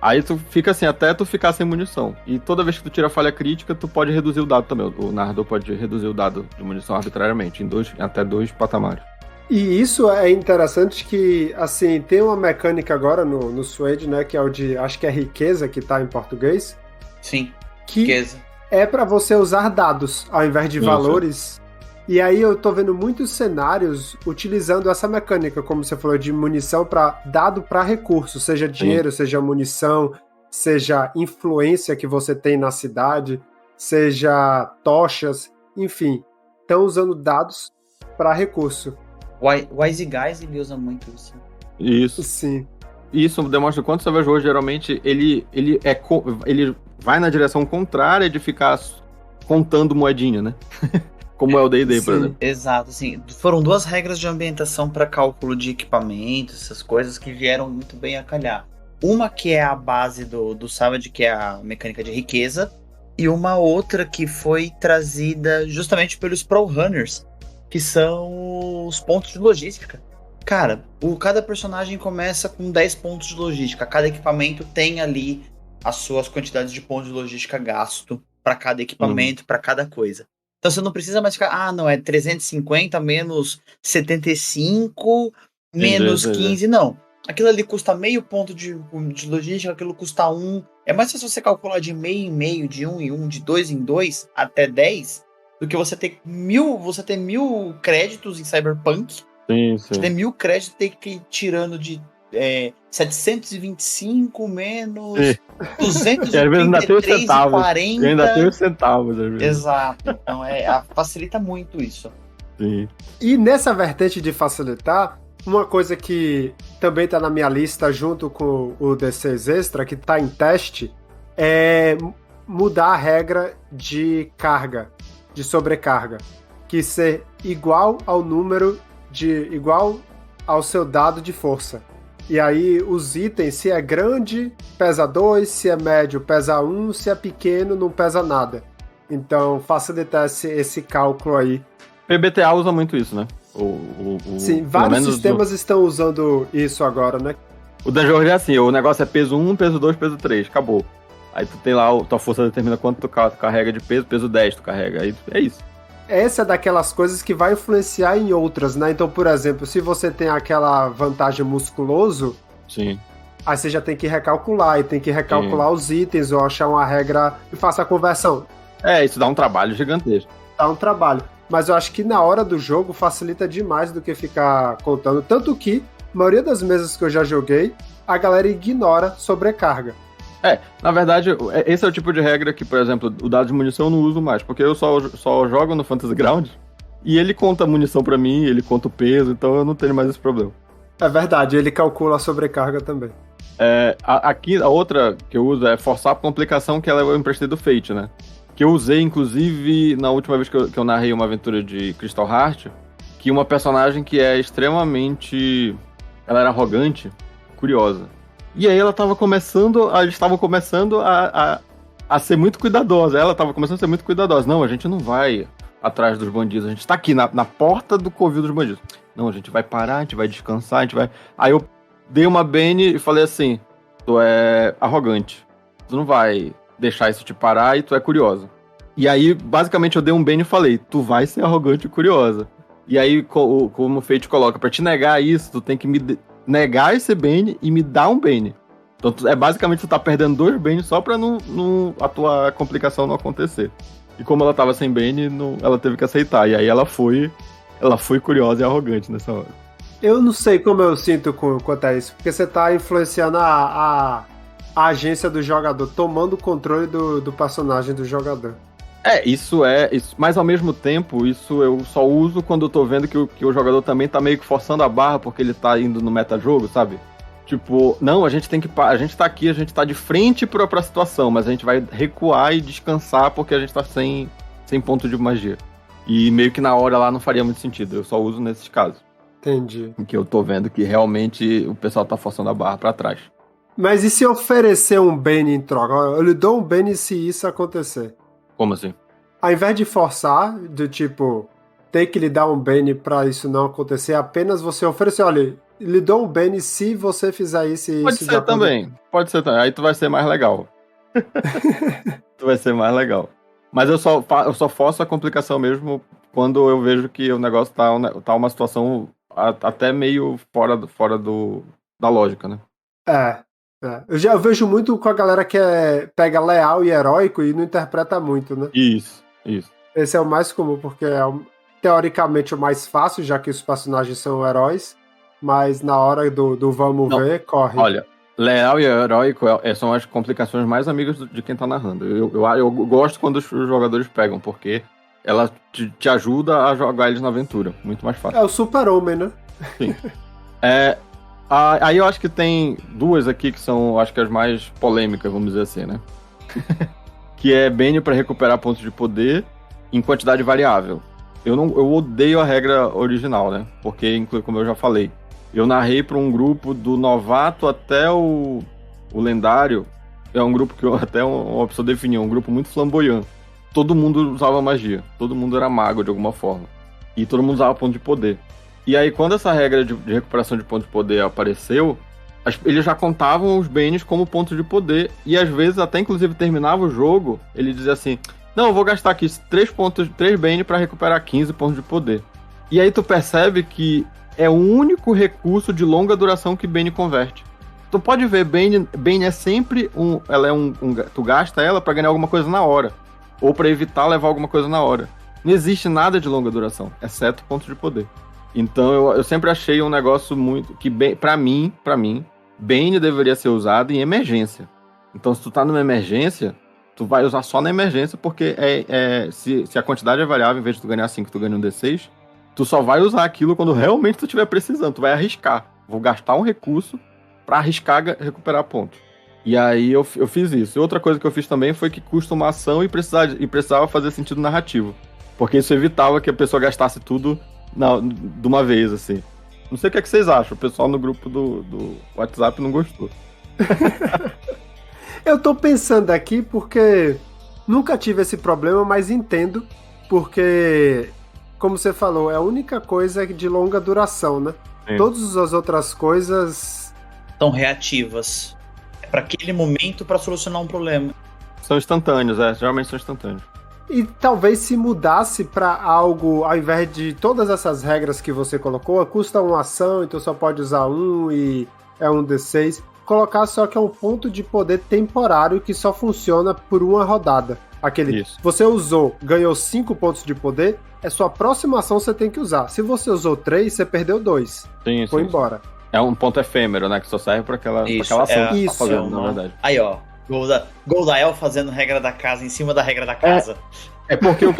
Aí tu fica assim, até tu ficar sem munição. E toda vez que tu tira falha crítica, tu pode reduzir o dado também. O narrador pode reduzir o dado de munição arbitrariamente, em até 2 patamares. E isso é interessante que, assim, tem uma mecânica agora no Suede, né, que é o de, acho que é riqueza, que tá em português. Sim, que riqueza. É pra você usar dados, ao invés de valores. E aí eu tô vendo muitos cenários utilizando essa mecânica, como você falou, de munição para dado para recurso, seja dinheiro, seja munição, seja influência que você tem na cidade, seja tochas, enfim. Estão usando dados para recurso. Wise Guys, ele usa muito isso. Isso. Sim. Isso demonstra quanto você vai jogar, geralmente ele vai na direção contrária de ficar contando moedinha, né? Como é o D&D, por exemplo. Exato, assim, foram 2 regras de ambientação para cálculo de equipamentos, essas coisas que vieram muito bem a calhar. Uma que é a base do Savage, que é a mecânica de riqueza, e uma outra que foi trazida justamente pelos Pro Runners, que são os pontos de logística. Cara, cada personagem começa com 10 pontos de logística. Cada equipamento tem ali as suas quantidades de pontos de logística gasto para cada equipamento, para cada coisa. Então você não precisa mais ficar, não, é 350 menos 75 menos 15, não. Aquilo ali custa meio ponto de logística, aquilo custa 1. É mais fácil você calcular de meio em meio, de 1 em 1, de 2 em 2, até 10, do que você ter 1000 créditos em Cyberpunk. Sim. Você ter 1000 créditos, ter que ir tirando de 725 menos 233,40. Ainda tem os centavos, às vezes. Exato. Então facilita muito isso. Sim. E nessa vertente de facilitar, uma coisa que também está na minha lista junto com o D6 Extra, que está em teste, é mudar a regra de carga, de sobrecarga, que ser igual ao número igual ao seu dado de força. E aí os itens, se é grande, pesa 2, se é médio, pesa 1, se é pequeno, não pesa nada. Então facilitar esse cálculo aí. PBTA usa muito isso, né? Sim, vários sistemas estão usando isso agora, né? O Dungeon é assim, o negócio é peso 1, peso 2, peso 3, acabou. Aí tu tem lá, tua força determina quanto tu carrega de peso, peso 10 tu carrega, aí é isso. Essa é daquelas coisas que vai influenciar em outras, né? Então, por exemplo, se você tem aquela vantagem musculoso, sim, aí você já tem que recalcular, e tem que recalcular os itens, ou achar uma regra e faça a conversão. Isso dá um trabalho gigantesco. Dá um trabalho. Mas eu acho que na hora do jogo facilita demais do que ficar contando. Tanto que, a maioria das mesas que eu já joguei, a galera ignora sobrecarga. Na verdade, esse é o tipo de regra que, por exemplo, o dado de munição eu não uso mais, porque eu só jogo no Fantasy Ground e ele conta a munição pra mim, ele conta o peso, então eu não tenho mais esse problema. É verdade, ele calcula a sobrecarga também. Aqui, a outra que eu uso é forçar a complicação, que ela eu emprestei do Fate, né? Que eu usei, inclusive, na última vez que eu narrei uma aventura de Crystal Heart, que uma personagem que é extremamente... Ela era arrogante, curiosa. E aí eles estavam começando a ser muito cuidadosa. Ela estava começando a ser muito cuidadosa. Não, a gente não vai atrás dos bandidos, a gente está aqui na porta do covil dos bandidos. Não, a gente vai parar, a gente vai descansar, a gente vai... Aí eu dei uma bane e falei assim, tu é arrogante, tu não vai deixar isso te parar e tu é curiosa. E aí, basicamente, eu dei um bane e falei, tu vai ser arrogante e curiosa. E aí, como o Fate coloca, pra te negar isso, tu tem que me negar esse bane e me dar um bane. Então, basicamente, tu tá perdendo 2 banes só pra a tua complicação não acontecer. E como ela tava sem bane, ela teve que aceitar. E aí ela foi curiosa e arrogante nessa hora. Eu não sei como eu sinto quanto a isso, porque você tá influenciando a agência do jogador, tomando o controle do personagem do jogador. Isso. Mas ao mesmo tempo, isso eu só uso quando eu tô vendo que o jogador também tá meio que forçando a barra porque ele tá indo no metajogo, sabe? Tipo, não, a gente tá aqui, a gente tá de frente pra situação, mas a gente vai recuar e descansar porque a gente tá sem ponto de magia. E meio que na hora lá não faria muito sentido, eu só uso nesses casos. Entendi. Em que eu tô vendo que realmente o pessoal tá forçando a barra pra trás. Mas e se oferecer um bane em troca? Eu lhe dou um bane se isso acontecer. Como assim? Ao invés de forçar, do tipo, ter que lhe dar um bane pra isso não acontecer, apenas você oferecer, olha, lhe dou um bane se você fizer isso e Pode isso. ser também. Aí tu vai ser mais legal. Tu vai ser mais legal. Mas eu só forço a complicação mesmo quando eu vejo que o negócio tá uma situação até meio fora da lógica, né? Eu vejo muito com a galera que pega leal e heróico e não interpreta muito, né? Isso. Esse é o mais comum, porque é teoricamente o mais fácil, já que os personagens são heróis, mas na hora do vamos ver, corre. Olha, leal e heróico são as complicações mais amigas de quem tá narrando. Eu gosto quando os jogadores pegam, porque ela te ajuda a jogar eles na aventura. Muito mais fácil. É o super-homem, né? Sim. Aí eu acho que tem 2 aqui que são, acho que as mais polêmicas, vamos dizer assim, né? Que é bane para recuperar pontos de poder em quantidade variável. Eu odeio a regra original, né? Porque, como eu já falei, eu narrei para um grupo do novato até o lendário. É um grupo que até uma pessoa definiu, um grupo muito flamboyante. Todo mundo usava magia, todo mundo era mago de alguma forma. E todo mundo usava ponto de poder. E aí, quando essa regra de recuperação de pontos de poder apareceu, eles já contavam os Banes como pontos de poder. E às vezes, até inclusive terminava o jogo, ele dizia assim: não, eu vou gastar aqui 3 Bane pra recuperar 15 pontos de poder. E aí tu percebe que é o único recurso de longa duração que Bane converte. Tu pode ver, Bane é sempre tu gasta ela pra ganhar alguma coisa na hora. Ou pra evitar levar alguma coisa na hora. Não existe nada de longa duração, exceto pontos de poder. Então eu sempre achei um negócio muito... que pra mim, Bane deveria ser usado em emergência. Então se tu tá numa emergência, tu vai usar só na emergência, porque se a quantidade é variável, em vez de tu ganhar 5, tu ganha um D6, tu só vai usar aquilo quando realmente tu estiver precisando. Tu vai arriscar. Vou gastar um recurso pra arriscar recuperar pontos. E aí eu fiz isso. E outra coisa que eu fiz também foi que custa uma ação e precisava fazer sentido narrativo. Porque isso evitava que a pessoa gastasse tudo de uma vez, assim. Não sei o que vocês acham. O pessoal no grupo do WhatsApp não gostou. Eu tô pensando aqui porque nunca tive esse problema, mas entendo. Porque, como você falou, é a única coisa de longa duração, né? Sim. Todas as outras coisas... São reativas. É pra aquele momento pra solucionar um problema. São instantâneos, geralmente são instantâneos. E talvez se mudasse pra algo, ao invés de todas essas regras que você colocou, custa uma ação, então só pode usar um e é um D6. Colocar só que é um ponto de poder temporário que só funciona por uma rodada. Aquele, Isso. Você usou, ganhou 5 pontos de poder, é sua próxima ação que você tem que usar. Se você usou 3, você perdeu 2. Foi embora. É um ponto efêmero, né? Que só serve pra aquela ação que tá fazendo, na verdade. Aí, ó. Goldael fazendo regra da casa em cima da regra da casa. É porque o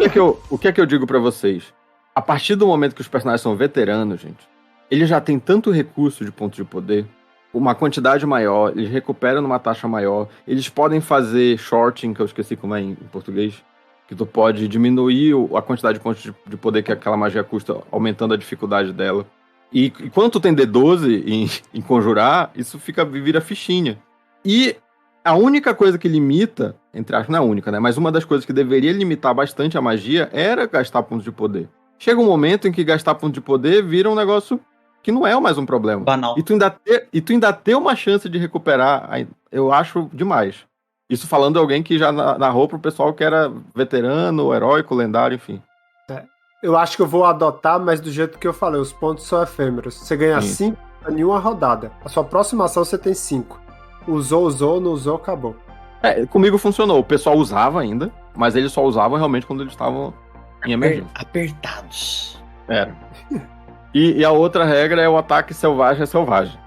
que é que eu digo pra vocês? A partir do momento que os personagens são veteranos, gente, eles já têm tanto recurso de pontos de poder, uma quantidade maior, eles recuperam numa taxa maior, eles podem fazer shorting, que eu esqueci como é em português, que tu pode diminuir a quantidade de pontos de poder que aquela magia custa, aumentando a dificuldade dela. E quando tu tem D12 em conjurar, isso vira fichinha. E a única coisa que limita, entre aspas, não é a única, né? Mas uma das coisas que deveria limitar bastante a magia era gastar pontos de poder. Chega um momento em que gastar pontos de poder vira um negócio que não é mais um problema. Banal. E tu ainda ter uma chance de recuperar, eu acho demais. Isso falando de alguém que já narrou pro pessoal que era veterano, heróico, lendário, enfim. Eu acho que eu vou adotar, mas do jeito que eu falei, os pontos são efêmeros. Você ganha 5 em uma rodada. A sua próxima ação você tem 5. Usou, não usou, acabou. Comigo funcionou. O pessoal usava ainda, mas eles só usavam realmente quando eles estavam em emergência. Apertados. Era. E a outra regra é o ataque selvagem é selvagem.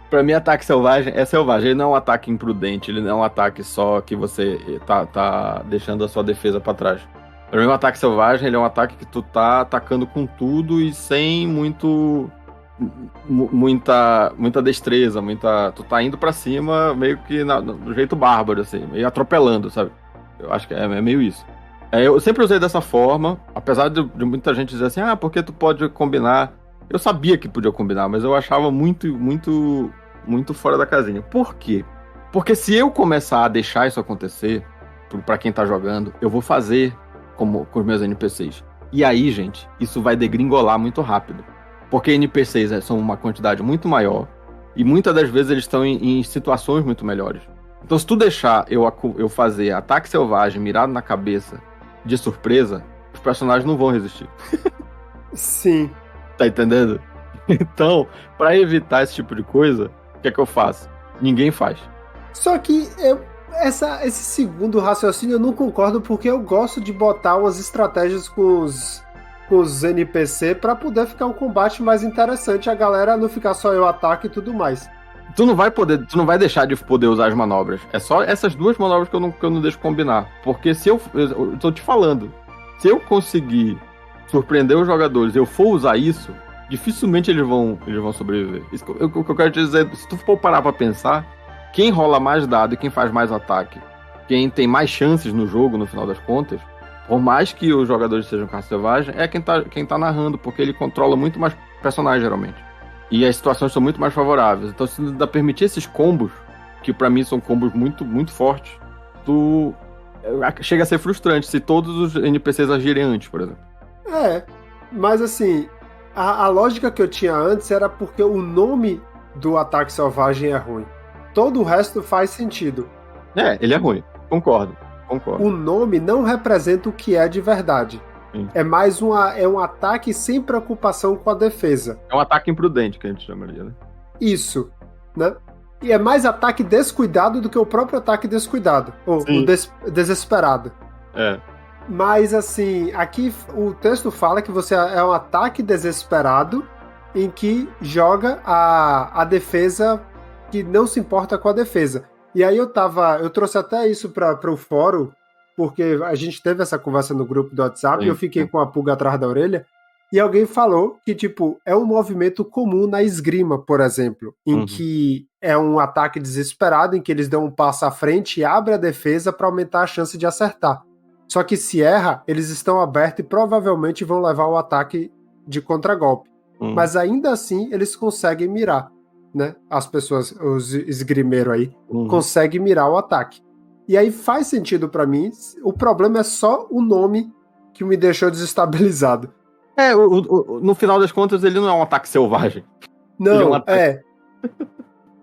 Pra mim, ataque selvagem é selvagem. Ele não é um ataque imprudente, ele não é um ataque só que você tá deixando a sua defesa pra trás. Pra mim, o ataque selvagem ele é um ataque que tu tá atacando com tudo e sem muita destreza, tu tá indo pra cima meio que do jeito bárbaro, assim, meio atropelando, sabe? Eu acho que é meio isso. Eu sempre usei dessa forma, apesar de muita gente dizer assim, porque tu pode combinar. Eu sabia que podia combinar, mas eu achava muito fora da casinha. Por quê? Porque se eu começar a deixar isso acontecer, pra quem tá jogando, eu vou fazer como com os meus NPCs. E aí, gente, isso vai degringolar muito rápido. Porque NPCs são uma quantidade muito maior e muitas das vezes eles estão em situações muito melhores. Então, se tu deixar eu fazer ataque selvagem mirado na cabeça de surpresa, os personagens não vão resistir. Sim. Tá entendendo? Então, pra evitar esse tipo de coisa, o que é que eu faço? Ninguém faz. Só que esse segundo raciocínio eu não concordo, porque eu gosto de botar umas estratégias com os NPC pra poder ficar um combate mais interessante, a galera não ficar só eu ataque e tudo mais. Tu não vai deixar de poder usar as manobras. É só essas duas manobras que eu não deixo combinar. Porque se eu tô te falando, se eu conseguir surpreender os jogadores e eu for usar isso, dificilmente eles vão sobreviver. O que eu quero te dizer, se tu for parar pra pensar, quem rola mais dado e quem faz mais ataque, quem tem mais chances no jogo, no final das contas, por mais que os jogadores sejam carta selvagem, é quem tá narrando, porque ele controla muito mais personagens, geralmente. E as situações são muito mais favoráveis. Então, se ainda permitir esses combos, que pra mim são combos muito, muito fortes, chega a ser frustrante se todos os NPCs agirem antes, por exemplo. Mas assim, A lógica que eu tinha antes era porque o nome do ataque selvagem é ruim. Todo o resto faz sentido. Ele é ruim. Concordo. O nome não representa o que é de verdade. Sim. É mais um ataque sem preocupação com a defesa. É um ataque imprudente que a gente chamaria, né? Isso, né? E é mais ataque descuidado do que o próprio ataque descuidado. Ou desesperado. É. Mas, assim, aqui o texto fala que você é um ataque desesperado em que joga a defesa que não se importa com a defesa. E aí eu trouxe até isso para o fórum, porque a gente teve essa conversa no grupo do WhatsApp, e eu fiquei com a pulga atrás da orelha, e alguém falou que, tipo, é um movimento comum na esgrima, por exemplo, em que é um ataque desesperado, em que eles dão um passo à frente e abrem a defesa para aumentar a chance de acertar. Só que se erra, eles estão abertos e provavelmente vão levar o ataque de contragolpe. Mas ainda assim, eles conseguem mirar, né? As pessoas, os esgrimeiros aí, conseguem mirar o ataque. E aí faz sentido pra mim. O problema é só o nome que me deixou desestabilizado. No final das contas, ele não é um ataque selvagem. Não,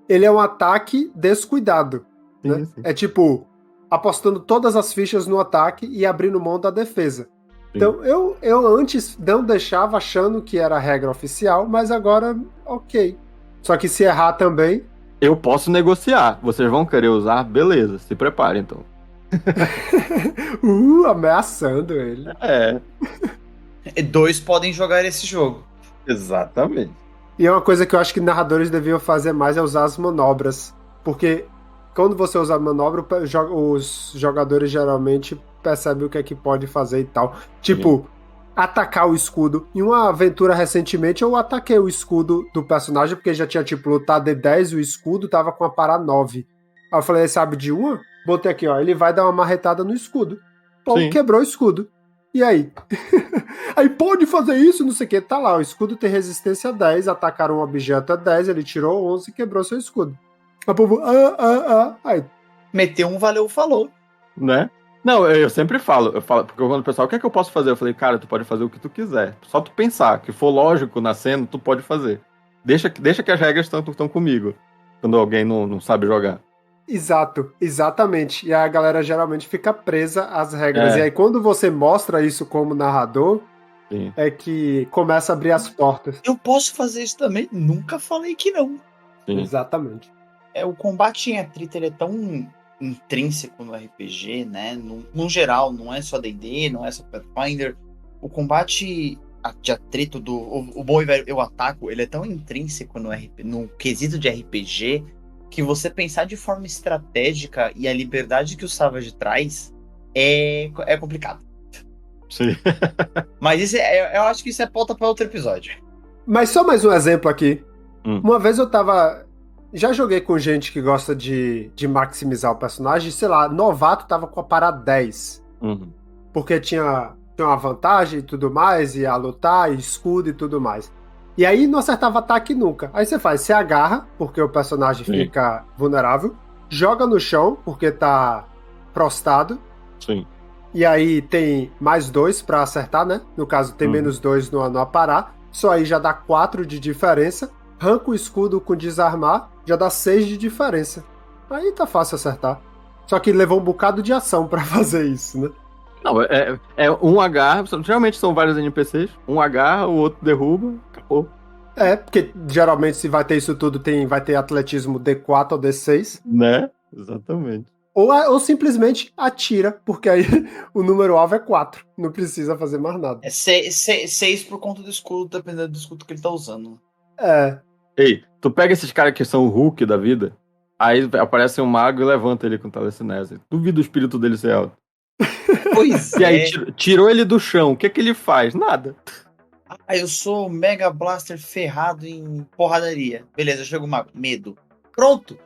ele é um ataque descuidado. Sim, né? sim. É tipo, apostando todas as fichas no ataque e abrindo mão da defesa. Sim. Então, eu antes não deixava achando que era a regra oficial, mas agora, ok. Só que se errar também... Eu posso negociar. Vocês vão querer usar? Beleza, se prepare, então. Ameaçando ele. Dois podem jogar esse jogo. Exatamente. E é uma coisa que eu acho que narradores deviam fazer mais é usar as manobras. Porque quando você usa a manobra, os jogadores geralmente percebem o que é que pode fazer e tal. Tipo, atacar o escudo. Em uma aventura recentemente, eu ataquei o escudo do personagem, porque já tinha, tipo, lutado D10 e o escudo tava com a pará 9. Aí eu falei, sabe de uma? Botei aqui, ó, ele vai dar uma marretada no escudo. Pô, quebrou o escudo. E aí? Aí pode fazer isso, não sei o que. Tá lá, o escudo tem resistência a 10, atacar um objeto a 10, ele tirou 11 e quebrou seu escudo. O povo, aí. Meteu um valeu, falou. Né? Não, eu sempre falo, porque quando o pessoal, o que é que eu posso fazer? Eu falei, cara, tu pode fazer o que tu quiser. Só tu pensar, que for lógico na cena, tu pode fazer. Deixa que as regras estão comigo, quando alguém não sabe jogar. Exatamente. E a galera geralmente fica presa às regras. E aí quando você mostra isso como narrador, é que começa a abrir as portas. Eu posso fazer isso também? Nunca falei que não. Sim. Exatamente. O combate em atrito, ele é tão intrínseco no RPG, né? No geral, não é só D&D, não é só Pathfinder. O combate de atrito o bom e velho eu ataco, ele é tão intrínseco no quesito de RPG que você pensar de forma estratégica e a liberdade que o Savage traz é complicado. Sim. Mas isso eu acho que isso é pauta para outro episódio. Mas só mais um exemplo aqui. Uma vez eu já joguei com gente que gosta de maximizar o personagem, sei lá, novato tava com a parada 10. Porque tinha uma vantagem e tudo mais, ia lutar, escudo e tudo mais. E aí não acertava ataque nunca. Aí você agarra, porque o personagem fica vulnerável, joga no chão, porque tá prostado. Sim. E aí tem mais 2 pra acertar, né? No caso, tem menos 2 no aparar. Só aí já dá 4 de diferença. Arranca o escudo com desarmar, já dá 6 de diferença. Aí tá fácil acertar. Só que levou um bocado de ação pra fazer isso, né? Não, um agarra, geralmente são vários NPCs, um agarra, o outro derruba, acabou. Porque geralmente se vai ter isso tudo, vai ter atletismo D4 ou D6. Né? Exatamente. Ou simplesmente atira, porque aí o número alvo é 4. Não precisa fazer mais nada. É 6 por conta do escudo, dependendo do escudo que ele tá usando. Ei, tu pega esses caras que são o Hulk da vida, aí aparece um mago e levanta ele com telecinese. Duvido o espírito dele ser alto. Pois E aí tirou ele do chão, o que ele faz? Nada. Eu sou Mega Blaster ferrado em porradaria. Beleza, chega o mago. Medo. Pronto!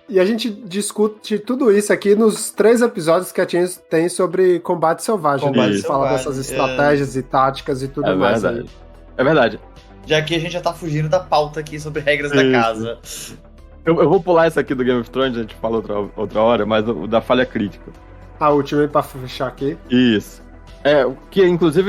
E a gente discute tudo isso aqui nos 3 episódios que a gente tem sobre combate selvagem. A gente fala dessas estratégias e táticas e tudo mais. Verdade. É verdade. Já que a gente já tá fugindo da pauta aqui sobre regras da casa. Eu vou pular essa aqui do Game of Thrones, a gente fala outra hora, mas o da falha crítica. A última aí pra fechar aqui. Isso.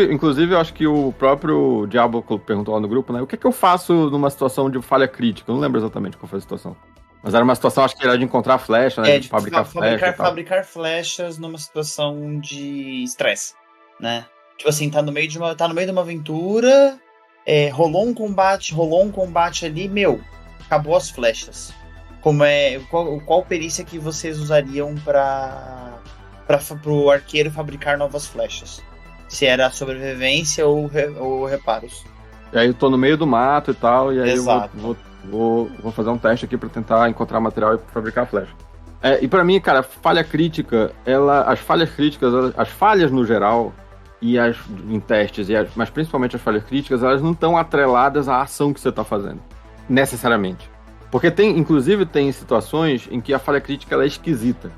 Inclusive eu acho que o próprio Diablo perguntou lá no grupo, né? O que é que eu faço numa situação de falha crítica? Eu não lembro exatamente qual foi a situação. Mas era uma situação, acho que era de encontrar flecha, né? De fabricar flecha. Fabricar flechas numa situação de estresse, né? Tipo assim, tá no meio de uma aventura, rolou um combate ali, acabou as flechas. Qual perícia que vocês usariam pro arqueiro fabricar novas flechas? Se era sobrevivência ou reparos. E aí eu tô no meio do mato e tal, e aí Exato. eu vou fazer um teste aqui pra tentar encontrar material e fabricar a flecha. E pra mim, cara, falha crítica, as falhas no geral, em testes, mas principalmente as falhas críticas, elas não estão atreladas à ação que você tá fazendo, necessariamente. Porque inclusive tem situações em que a falha crítica ela é esquisita.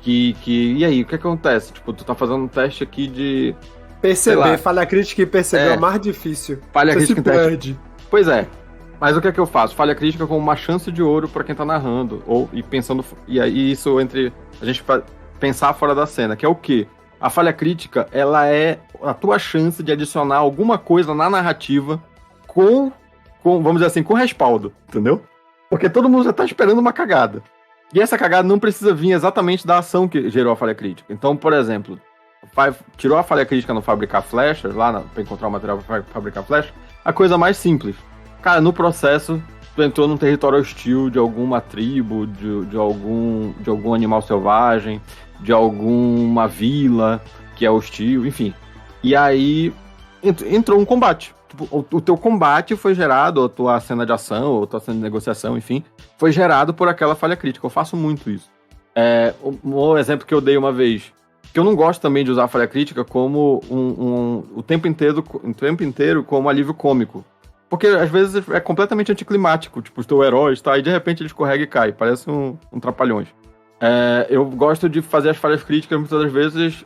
E aí, o que acontece? Tipo, tu tá fazendo um teste aqui de... Perceber, falha crítica e perceber é o mais difícil. Falha você crítica se perde. Pois é. Mas o que é que eu faço? Falha crítica como uma chance de ouro pra quem tá narrando. E aí isso entre a gente pensar fora da cena, que é o quê? A falha crítica, ela é a tua chance de adicionar alguma coisa na narrativa com vamos dizer assim, com respaldo, entendeu? Porque todo mundo já tá esperando uma cagada. E essa cagada não precisa vir exatamente da ação que gerou a falha crítica. Então, por exemplo, tirou a falha crítica no fabricar flechas, pra encontrar o material pra fabricar flechas, a coisa mais simples. Cara, no processo, tu entrou num território hostil de alguma tribo, de algum animal selvagem, de alguma vila que é hostil, enfim. E aí entrou um combate. O teu combate foi gerado, ou a tua cena de ação, ou a tua cena de negociação, enfim, foi gerado por aquela falha crítica. Eu faço muito isso. Um exemplo que eu dei uma vez, que eu não gosto também de usar a falha crítica como o tempo inteiro como alívio cômico. Porque às vezes é completamente anticlimático. Tipo, o teu herói está aí, de repente ele escorrega e cai. Parece um trapalhões. Eu gosto de fazer as falhas críticas, muitas das vezes,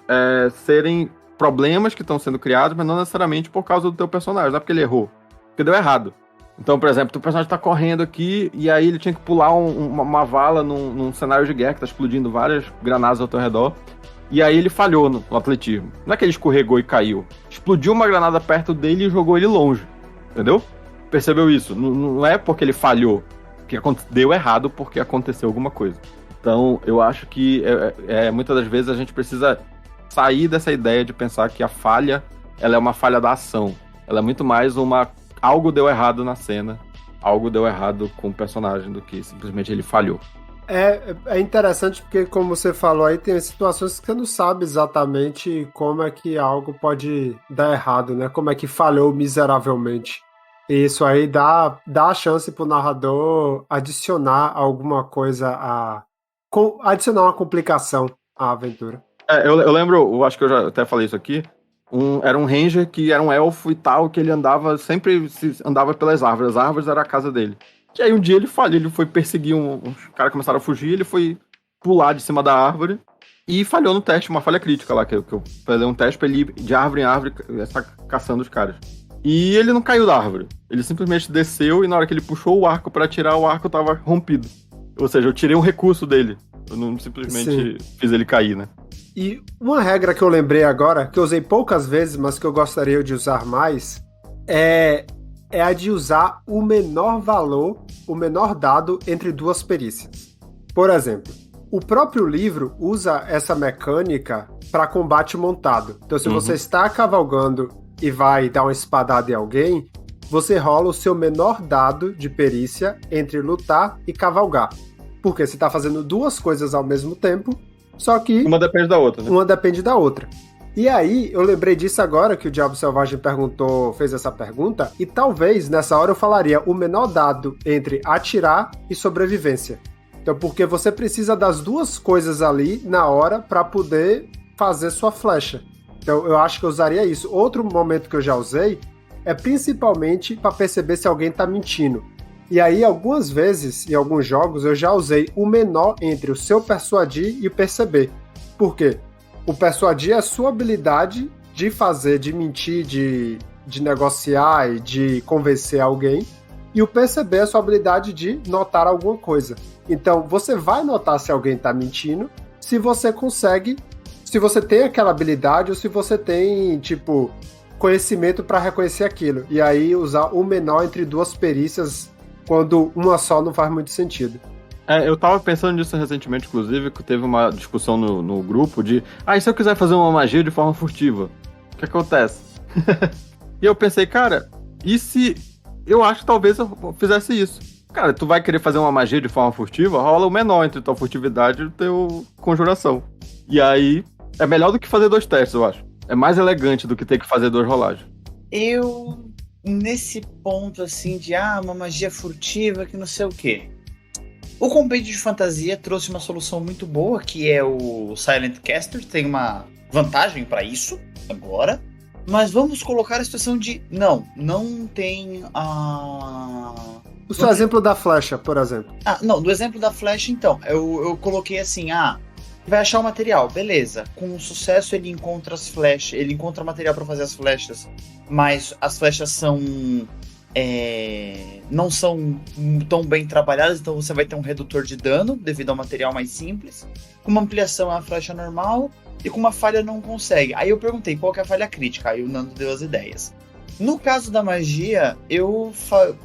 serem problemas que estão sendo criados, mas não necessariamente por causa do teu personagem. Não é porque ele errou. Porque deu errado. Então, por exemplo, o teu personagem tá correndo aqui e aí ele tinha que pular uma vala num cenário de guerra que tá explodindo várias granadas ao teu redor. E aí ele falhou no atletismo. Não é que ele escorregou e caiu. Explodiu uma granada perto dele e jogou ele longe. Entendeu? Percebeu isso? Não é porque ele falhou. Que deu errado porque aconteceu alguma coisa. Então, eu acho que muitas das vezes a gente precisa sair dessa ideia de pensar que a falha, ela é uma falha da ação. Ela é muito mais algo deu errado na cena, algo deu errado com o personagem do que simplesmente ele falhou. É interessante porque, como você falou aí, tem situações que você não sabe exatamente como é que algo pode dar errado, né? Como é que falhou miseravelmente. E isso aí dá a chance pro narrador adicionar alguma coisa adicionar uma complicação à aventura. Eu lembro, eu acho que eu já até falei isso aqui, era um ranger que era um elfo e tal, que ele sempre andava pelas árvores. As árvores era a casa dele. E aí um dia ele falhou, ele foi perseguir os caras começaram a fugir, ele foi pular de cima da árvore e falhou no teste, uma falha crítica lá, que eu falei um teste pra ele ir de árvore em árvore caçando os caras. E ele não caiu da árvore, ele simplesmente desceu e na hora que ele puxou o arco pra atirar, o arco tava rompido. Ou seja, eu tirei um recurso dele, eu não simplesmente fiz ele cair, né? E uma regra que eu lembrei agora, que eu usei poucas vezes, mas que eu gostaria de usar mais, é a de usar o menor valor, o menor dado entre duas perícias. Por exemplo, o próprio livro usa essa mecânica para combate montado. Então, se você está cavalgando e vai dar uma espadada em alguém, você rola o seu menor dado de perícia entre lutar e cavalgar. Porque você está fazendo duas coisas ao mesmo tempo, só que... Uma depende da outra, né? Uma depende da outra. E aí, eu lembrei disso agora que o Diabo Selvagem fez essa pergunta, e talvez nessa hora eu falaria o menor dado entre atirar e sobrevivência. Então, porque você precisa das duas coisas ali na hora para poder fazer sua flecha. Então, eu acho que eu usaria isso. Outro momento que eu já usei é principalmente para perceber se alguém tá mentindo. E aí, algumas vezes, em alguns jogos, eu já usei o menor entre o seu persuadir e o perceber. Por quê? O persuadir é a sua habilidade de fazer, de mentir, de negociar e de convencer alguém. E o perceber é a sua habilidade de notar alguma coisa. Então, você vai notar se alguém está mentindo se se você tem aquela habilidade ou se você tem, tipo, conhecimento pra reconhecer aquilo. E aí usar o menor entre duas perícias quando uma só não faz muito sentido. Eu tava pensando nisso recentemente, inclusive, que teve uma discussão no grupo de e se eu quiser fazer uma magia de forma furtiva? O que acontece? E eu pensei, cara, e se eu acho que talvez eu fizesse isso? Cara, tu vai querer fazer uma magia de forma furtiva? Rola o menor entre tua furtividade e teu conjuração. E aí, é melhor do que fazer 2 testes, eu acho. É mais elegante do que ter que fazer 2 rolagens. Eu, nesse ponto, assim, de uma magia furtiva que não sei o quê. O Compêndio de Fantasia trouxe uma solução muito boa, que é o Silent Caster. Tem uma vantagem pra isso, agora. Mas vamos colocar a situação de... Não tem a... O seu exemplo da flecha, por exemplo. Não, do exemplo da flecha, então. Eu coloquei assim, vai achar o material, beleza. Com sucesso ele encontra as flechas, ele encontra material pra fazer as flechas, mas as flechas são... não são tão bem trabalhadas, então você vai ter um redutor de dano devido ao material mais simples. Com uma ampliação é a flecha normal, e com uma falha não consegue. Aí eu perguntei qual que é a falha crítica, aí o Nando deu as ideias. No caso da magia,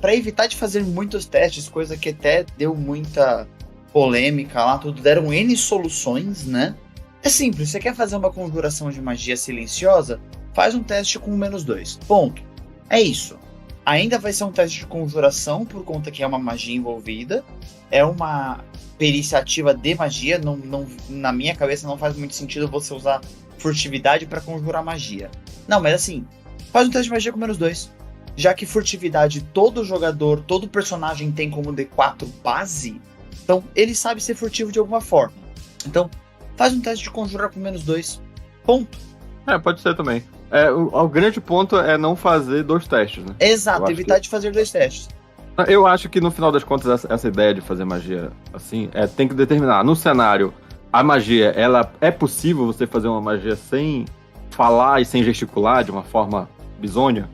pra evitar de fazer muitos testes, coisa que até deu muita polêmica lá, tudo, deram N soluções, né? É simples, você quer fazer uma conjuração de magia silenciosa? Faz um teste com -2. Ponto. É isso. Ainda vai ser um teste de conjuração, por conta que é uma magia envolvida. É uma perícia ativa de magia. Não, na minha cabeça não faz muito sentido você usar furtividade para conjurar magia. Não, mas assim, faz um teste de magia com -2. Já que furtividade todo jogador, todo personagem tem como D4 base, então ele sabe ser furtivo de alguma forma. Então, faz um teste de conjurar com -2. Ponto. Pode ser também. O grande ponto é não fazer 2 testes, né? Exato, evitar de fazer 2 testes. Eu acho que no final das contas essa ideia de fazer magia assim, tem que determinar. No cenário, a magia, ela é possível você fazer uma magia sem falar e sem gesticular de uma forma bizonha?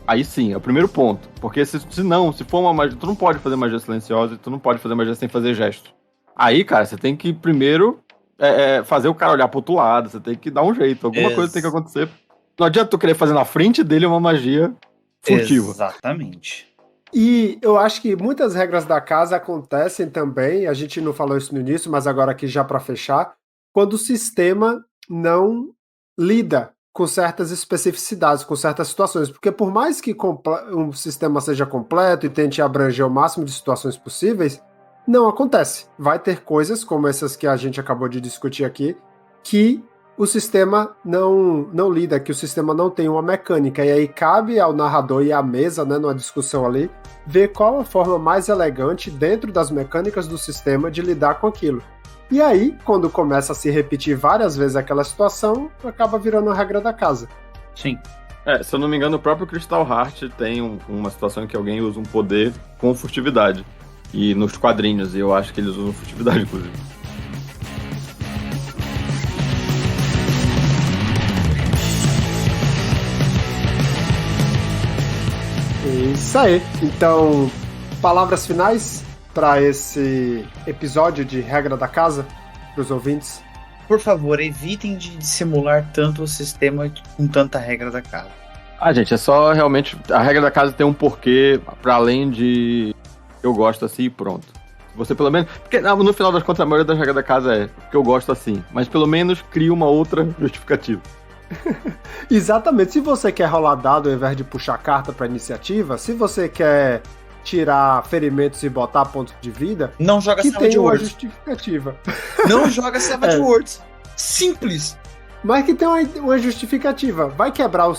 Aí sim, é o primeiro ponto. Porque se for uma magia, tu não pode fazer magia silenciosa e tu não pode fazer magia sem fazer gesto. Aí, cara, você tem que primeiro fazer o cara olhar pro outro lado, você tem que dar um jeito, alguma coisa tem que acontecer. Não adianta tu querer fazer na frente dele uma magia furtiva. Exatamente. E eu acho que muitas regras da casa acontecem também, a gente não falou isso no início, mas agora aqui já para fechar, quando o sistema não lida com certas especificidades, com certas situações, porque por mais que um sistema seja completo e tente abranger o máximo de situações possíveis, não acontece. Vai ter coisas, como essas que a gente acabou de discutir aqui, que o sistema não lida, que o sistema não tem uma mecânica, e aí cabe ao narrador e à mesa, né, numa discussão ali, ver qual a forma mais elegante dentro das mecânicas do sistema de lidar com aquilo. E aí, quando começa a se repetir várias vezes aquela situação, acaba virando a regra da casa. Sim. Se eu não me engano, o próprio Crystal Heart tem uma situação em que alguém usa um poder com furtividade. E nos quadrinhos, eu acho que eles usam furtividade, inclusive. Isso aí. Então, palavras finais para esse episódio de Regra da Casa, para os ouvintes? Por favor, evitem de dissimular tanto o sistema com tanta regra da casa. Gente, é só realmente... A regra da casa tem um porquê, para além de... Eu gosto assim e pronto. Você pelo menos... Porque no final das contas, a maioria das regras da casa é porque eu gosto assim. Mas pelo menos cria uma outra justificativa. Exatamente. Se você quer rolar dado ao invés de puxar carta para iniciativa, se você quer tirar ferimentos e botar pontos de vida, não joga que Savage tem uma Worlds. justificativa. Não joga Savage Worlds. Simples. Mas que tem uma justificativa. Vai quebrar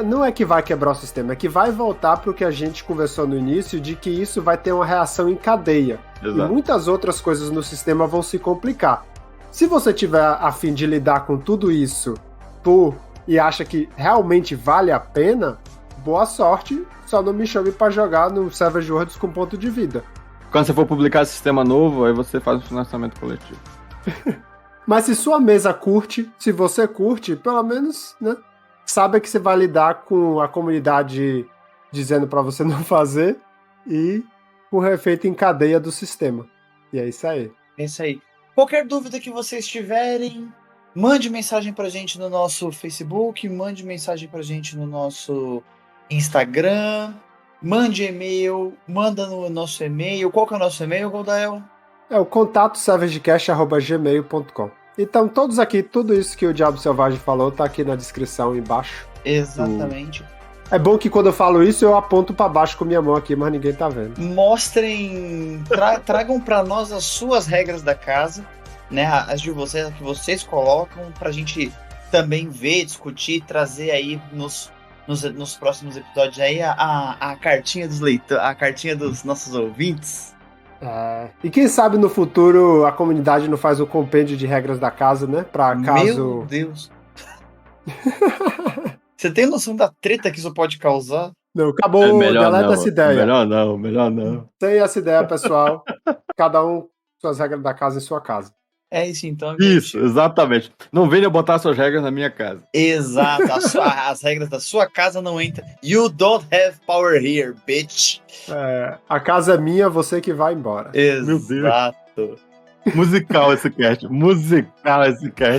não é que vai quebrar o sistema, é que vai voltar para o que a gente conversou no início, de que isso vai ter uma reação em cadeia. Exato. E muitas outras coisas no sistema vão se complicar. Se você tiver a fim de lidar com tudo isso e acha que realmente vale a pena, boa sorte, só não me chame para jogar no Savage Worlds com ponto de vida. Quando você for publicar sistema novo, aí você faz um financiamento coletivo. Mas se sua mesa curte, se você curte, pelo menos, né, saiba que você vai lidar com a comunidade dizendo para você não fazer e com o efeito em cadeia do sistema. E é isso aí. É isso aí. Qualquer dúvida que vocês tiverem, Mande mensagem pra gente no nosso Facebook, mande mensagem pra gente no nosso Instagram, mande e-mail, manda no nosso e-mail. Qual que é o nosso e-mail, Goldael? É o contato savagecast@gmail.com. Então, todos aqui, tudo isso que o Diabo Selvagem falou tá aqui na descrição embaixo. Exatamente. É bom que quando eu falo isso, eu aponto pra baixo com minha mão aqui, mas ninguém tá vendo. Mostrem, tragam pra nós as suas regras da casa, né? As de vocês, as que vocês colocam, pra gente também ver, discutir, trazer aí nos próximos episódios aí a cartinha dos leitores, a cartinha dos nossos ouvintes. E quem sabe no futuro a comunidade não faz o compêndio de regras da casa, né? Pra caso... Meu Deus! Você tem noção da treta que isso pode causar? Não, acabou, deleta essa ideia. Melhor não. Sem essa ideia, pessoal. Cada um suas regras da casa em sua casa. É isso então, gente. Isso, exatamente. Não venha botar suas regras na minha casa. Exato, as regras da sua casa não entram. You don't have power here, bitch. A casa é minha, você que vai embora. Exato. Musical esse cast.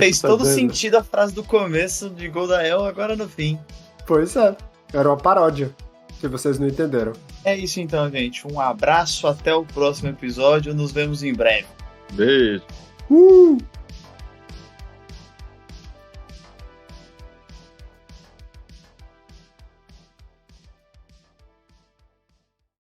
Fez tá todo vendo? sentido a frase do começo de Goldael, agora no fim. Pois é, era uma paródia, se vocês não entenderam. É isso então, gente. Um abraço, até o próximo episódio. Nos vemos em breve. Beijo.